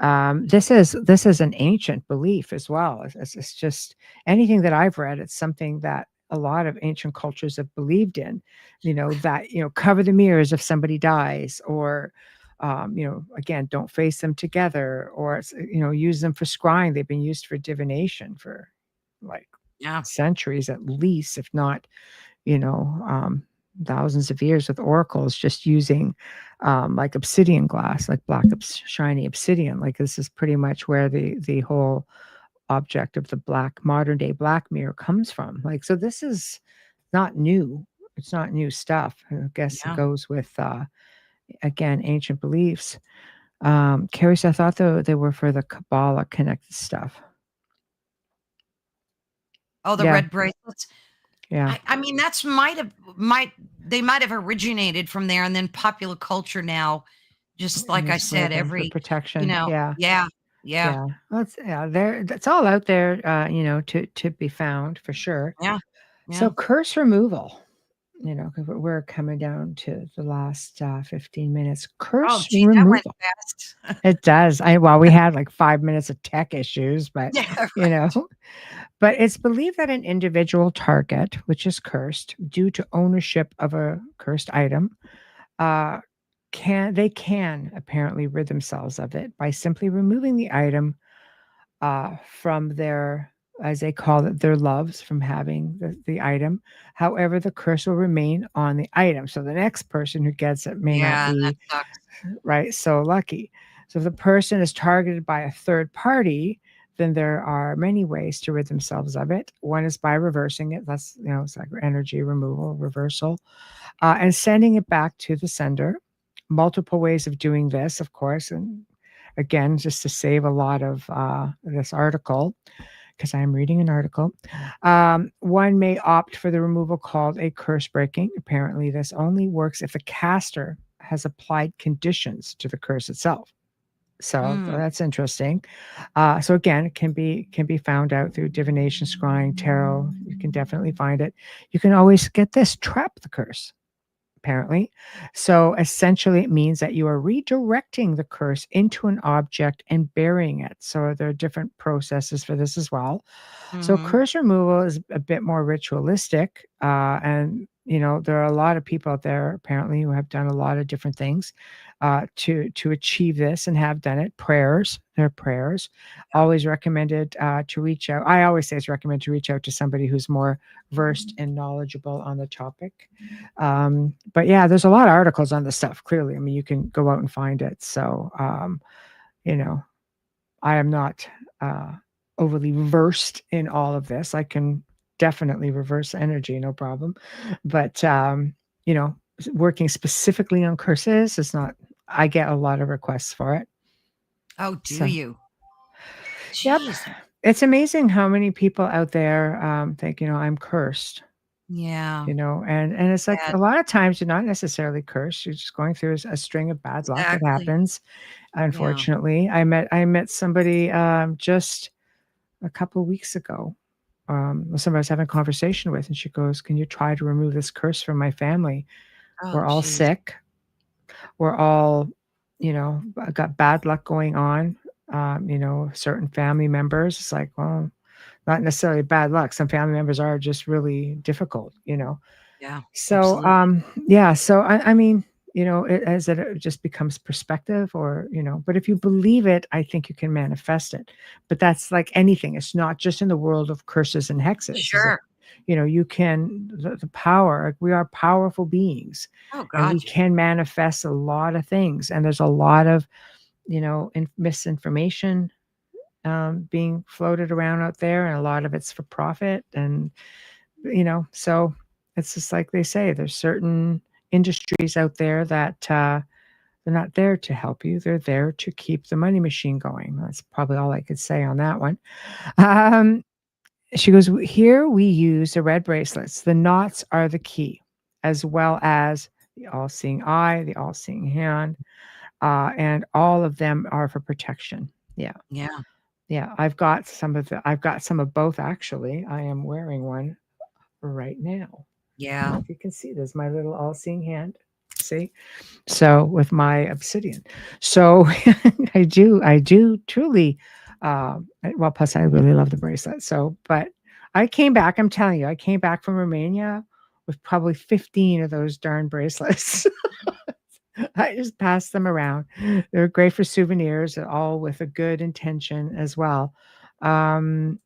S1: This is an ancient belief as well. It's just anything that I've read, it's something that a lot of ancient cultures have believed in, that, cover the mirrors if somebody dies, or, again, don't face them together, or, use them for scrying. They've been used for divination for like
S2: Yeah.
S1: centuries at least, if not, you know, um, thousands of years with oracles, just using like obsidian glass, like black shiny obsidian. Like this is pretty much where the whole object of the black modern day black mirror comes from. Like so, this is not new. It's not new stuff. I guess it
S2: Yeah.
S1: goes with again ancient beliefs. Carrie, so I thought they were for the Kabbalah connected stuff.
S2: Oh, the
S1: Yeah,
S2: red bracelets.
S1: yeah.
S2: I mean, that's might have originated from there, and then popular culture now, just like I
S1: Just wear
S2: said,
S1: them for
S2: every,
S1: protection. Yeah.
S2: yeah, yeah,
S1: Yeah, there. That's all out there, to be found for sure.
S2: yeah,
S1: So
S2: yeah.
S1: curse removal, 'cause we're coming down to the last 15 minutes.
S2: Oh,
S1: Curse
S2: gee, that went
S1: removal.
S2: fast.
S1: It does. Well, we had like 5 minutes of tech issues, but
S2: Yeah,
S1: you know,
S2: right.
S1: but it's believed that an individual target, which is cursed due to ownership of a cursed item, uh, can apparently rid themselves of it by simply removing the item from their, as they call it, their loves from having the item. However, the curse will remain on the item. So the next person who gets it may not
S2: Yeah, that
S1: be
S2: sucks.
S1: right so lucky. So if the person is targeted by a third party, then there are many ways to rid themselves of it. One is by reversing it. That's, it's like energy removal, reversal, and sending it back to the sender. Multiple ways of doing this, of course, and again, just to save a lot of this article, because I'm reading an article. One may opt for the removal called a curse breaking. Apparently, this only works if the caster has applied conditions to the curse itself. So
S2: Mm,
S1: that's interesting. So again, it can be found out through divination, scrying, tarot. You can definitely find it. You can always get this trap the curse apparently. So essentially, it means that you are redirecting the curse into an object and burying it. So there are different processes for this as well. So
S2: mhm.
S1: curse removal is a bit more ritualistic, and there are a lot of people out there apparently who have done a lot of different things to achieve this and have done it. Prayers, there are prayers. Always recommended to reach out. I always say it's recommended to reach out to somebody who's more versed and knowledgeable on the topic. But yeah, there's a lot of articles on this stuff. Clearly, I mean, you can go out and find it. So, you know, I am not uh, overly versed in all of this. I can definitely reverse energy, no problem. But working specifically on curses is not. I get a lot of requests for it.
S2: Oh, do
S1: So,
S2: you?
S1: yep,
S2: Jeez.
S1: it's amazing how many people out there think I'm cursed.
S2: Yeah,
S1: And it's like
S2: sad.
S1: a lot of times you're not necessarily cursed. You're just going through a string of bad luck. It
S2: Exactly.
S1: happens.
S2: Yeah.
S1: Unfortunately, I met somebody just a couple of weeks ago. Somebody I was having a conversation with, and she goes, "Can you try to remove this curse from my family?
S2: Oh,
S1: We're all
S2: jeez.
S1: sick. We're all, got bad luck going on. Certain family members. It's like, well, not necessarily bad luck. Some family members are just really difficult.
S2: Yeah,
S1: So,
S2: absolutely.
S1: yeah, so I mean, it just becomes perspective but if you believe it, I think you can manifest it. But that's like anything. It's not just in the world of curses and hexes. Is that,
S2: Sure.
S1: you can, the power, like we are powerful beings
S2: Oh,
S1: and we
S2: God.
S1: can manifest a lot of things. And there's a lot of, misinformation being floated around out there, and a lot of it's for profit. And so it's just like they say, there's certain industries out there that they're not there to help you. They're there to keep the money machine going. That's probably all I could say on that one. Um, she goes, here we use the red bracelets. The knots are the key, as well as the all seeing eye, the all seeing hand, and all of them are for protection. Yeah.
S2: Yeah.
S1: Yeah. I've got some of both actually. I am wearing one right now. I don't
S2: Yeah.
S1: know if you can see this, my little all seeing hand. See? So with my obsidian. So I do truly, well, plus I really love the bracelet. So, but I came back, I'm telling you, I came back from Romania with probably 15 of those darn bracelets. I just passed them around. They're great for souvenirs, all with a good intention as well. Um,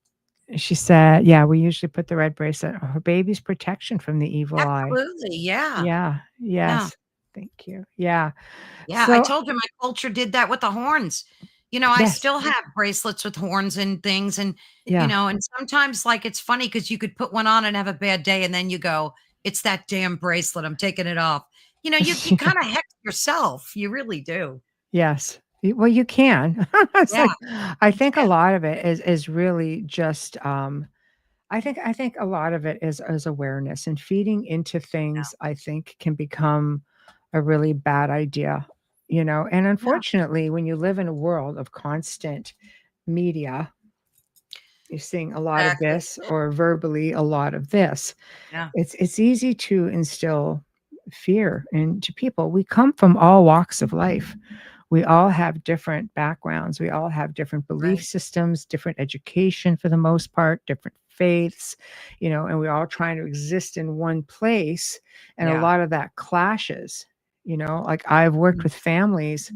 S1: she said, yeah, we usually put the red bracelet on her baby's protection from the evil eye.
S2: Absolutely. Yeah.
S1: Yeah.
S2: Yeah.
S1: Yes. Thank you. Yeah.
S2: Yeah. I
S1: So,
S2: told you my culture did that with the horns. I
S1: yes.
S2: still have bracelets with horns and things.
S1: Yeah.
S2: And sometimes like it's funny because you could put one on and have a bad day and then you go, it's that damn bracelet. I'm taking it off. You kind of hex yourself. You really do.
S1: Yes. Well, you can. It's
S2: Yeah.
S1: like I
S2: You
S1: think a
S2: can.
S1: lot of it is really just I think a lot of it is awareness, and feeding into
S2: Yeah.
S1: things I think can become a really bad idea, you know. And
S2: Yeah.
S1: unfortunately, when you live in a world of constant media, you're seeing a lot of
S2: Exactly.
S1: this or verbally a lot of this.
S2: Yeah.
S1: It's easy to instill fear into people. We come from all walks of life. We all have different backgrounds. We all have different belief
S2: Right.
S1: systems, different education for the most part, different faiths, you know, and we're all trying to exist in one place. And a
S2: Yeah.
S1: lot of that clashes, you know, like I've worked
S2: Mm.
S1: with families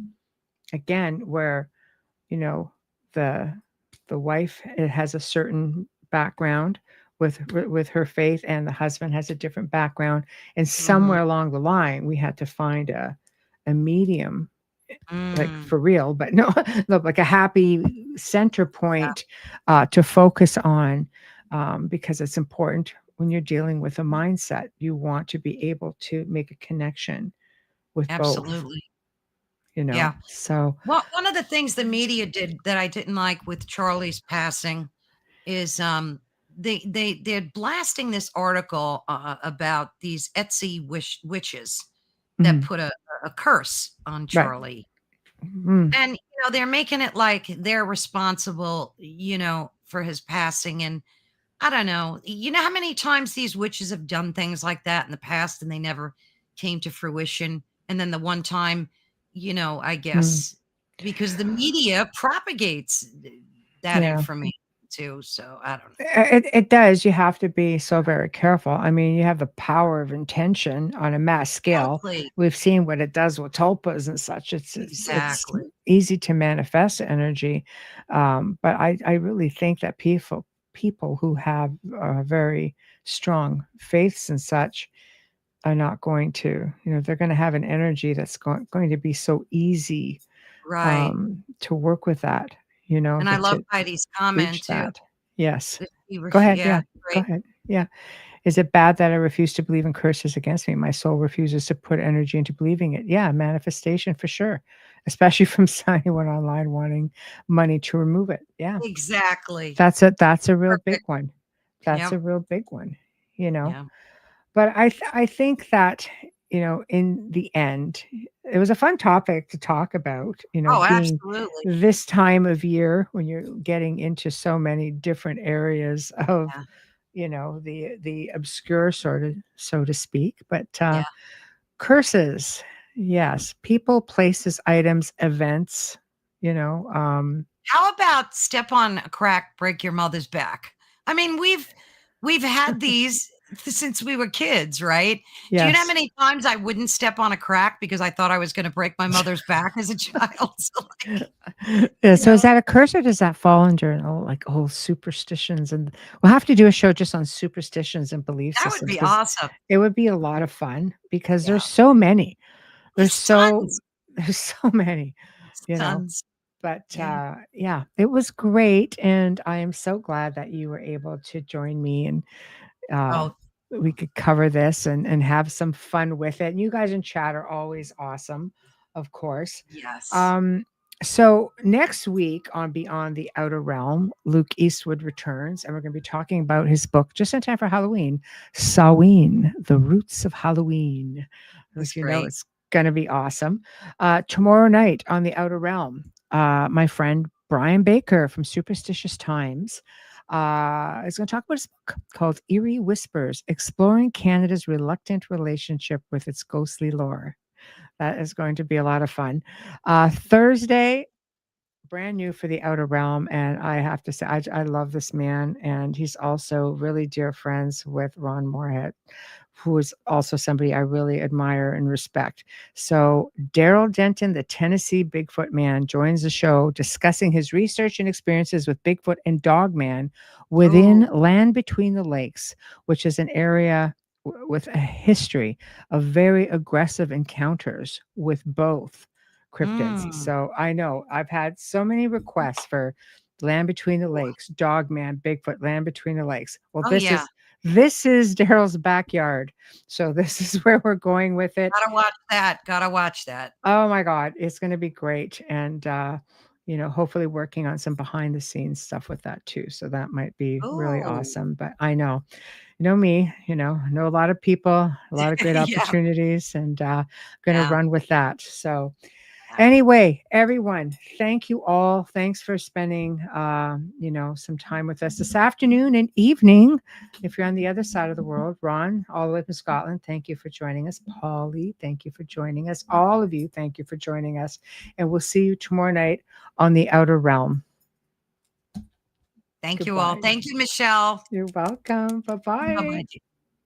S1: again where, you know, the the wife has a certain background with her faith, and the husband has a different background, and
S2: Mhm.
S1: somewhere along the line we had to find a medium, like
S2: Mm.
S1: for real, but no, no, like a happy center
S2: Yeah.
S1: point to focus on, because it's important when you're dealing with a mindset. You want to be able to make a connection with both,
S2: Absolutely.
S1: you know.
S2: Yeah.
S1: So,
S2: Well, one of the things the media did that I didn't like with Charlie's passing is they're blasting this article about these Etsy witches that
S1: mm,
S2: put a curse on
S1: right,
S2: Charlie.
S1: mm,
S2: And they're making it like they're responsible, for his passing. And I don't know. You know how many times these witches have done things like that in the past and they never came to fruition? And then the one time, I
S1: mm,
S2: guess because the media propagates that
S1: yeah.
S2: information too. So I don't know.
S1: It does. You have to be so very careful. I mean, you have the power of intention on a mass scale.
S2: Exactly.
S1: We've seen what it does with tulpas and such. It's
S2: Exactly.
S1: easy to manifest energy, but I really think that people who have very strong faiths and such are not going to, you know, they're going to have an energy that's going to be so easy
S2: Right.
S1: to work with that, you know,
S2: And I love
S1: to
S2: Heidi's comment
S1: reach
S2: too.
S1: that. Yes.
S2: That she
S1: Go ahead,
S2: yeah,
S1: yeah, go
S2: great.
S1: ahead. Yeah. Is it bad that I refuse to believe in curses against me? My soul refuses to put energy into believing it. Yeah, manifestation for sure, especially from anyone online wanting money to remove it. Yeah,
S2: Exactly.
S1: that's a real big
S2: Perfect.
S1: one. That's
S2: Yep.
S1: a real big one, you know?
S2: Yeah.
S1: But I think that, you know, in the end, it was a fun topic to talk about, you know,
S2: Oh,
S1: being
S2: absolutely.
S1: this time of year when you're getting into so many different areas of,
S2: Yeah.
S1: you know, the obscure sort of, so to speak. But
S2: Yeah.
S1: curses, yes, people, places, items, events, you know,
S2: How about step on a crack, break your mother's back? I mean, we've had these since we were kids, right? Do you know how
S1: yes.
S2: many times I wouldn't step on a crack because I thought I was going to break my mother's back as a child? So, like,
S1: Yeah,
S2: you
S1: so is
S2: know,
S1: that a curse or does that fall under like whole superstitions? And we'll have to do a show just on superstitions and belief
S2: that would
S1: systems
S2: be
S1: because
S2: awesome.
S1: it would be a lot of fun because
S2: Yeah.
S1: there's so many. There's
S2: There's
S1: so
S2: tons.
S1: there's so many, you know.
S2: Tons.
S1: But
S2: Yeah.
S1: yeah, it was great, and I am so glad that you were able to join me, and uh,
S2: Oh,
S1: we could cover this and have some fun with it. And you guys in chat are always awesome, of course.
S2: yes.
S1: Um, So next week on Beyond the Outer Realm, Luke Eastwood returns, and we're going to be talking about his book just in time for Halloween, Samhain, The Roots of Halloween.
S2: That's
S1: As you know,
S2: great.
S1: it's going to be awesome. Tomorrow night on the Outer Realm, my friend Brian Baker from Superstitious Times is going to talk about his book called Eerie Whispers, Exploring Canada's Reluctant Relationship with Its Ghostly Lore. That is going to be a lot of fun. Thursday, brand new for the Outer Realm, and I have to say, I love this man, and he's also really dear friends with Ron Moorhead, who is also somebody I really admire and respect. So Daryl Denton, the Tennessee Bigfoot man, joins the show discussing his research and experiences with Bigfoot and Dogman within Land Between the Lakes, which is an area with a history of very aggressive encounters with both cryptids. So I know I've had so many requests for Land Between the Lakes, Dogman, Bigfoot, Land Between the Lakes. Well,
S2: Oh,
S1: this
S2: yeah.
S1: is Daryl's backyard. So this is where we're going with it.
S2: Gotta watch that. Gotta watch that.
S1: Oh my God, it's going to be great. And, hopefully working on some behind the scenes stuff with that too. So that might be really
S2: Oh,
S1: awesome. But I know, me, know a lot of people, a lot of great
S2: yeah.
S1: opportunities, and going to
S2: Yeah.
S1: run with that. So
S2: Yeah.
S1: anyway, everyone, thank you all. Thanks for spending, some time with us this afternoon and evening. If you're on the other side of the world, Ron, all the way from Scotland, thank you for joining us. Polly, thank you for joining us. All of you, thank you for joining us. And we'll see you tomorrow night on the Outer Realm.
S2: Thank you all. Thank you, Michelle.
S1: You're welcome. Bye-bye.
S2: Bye-bye.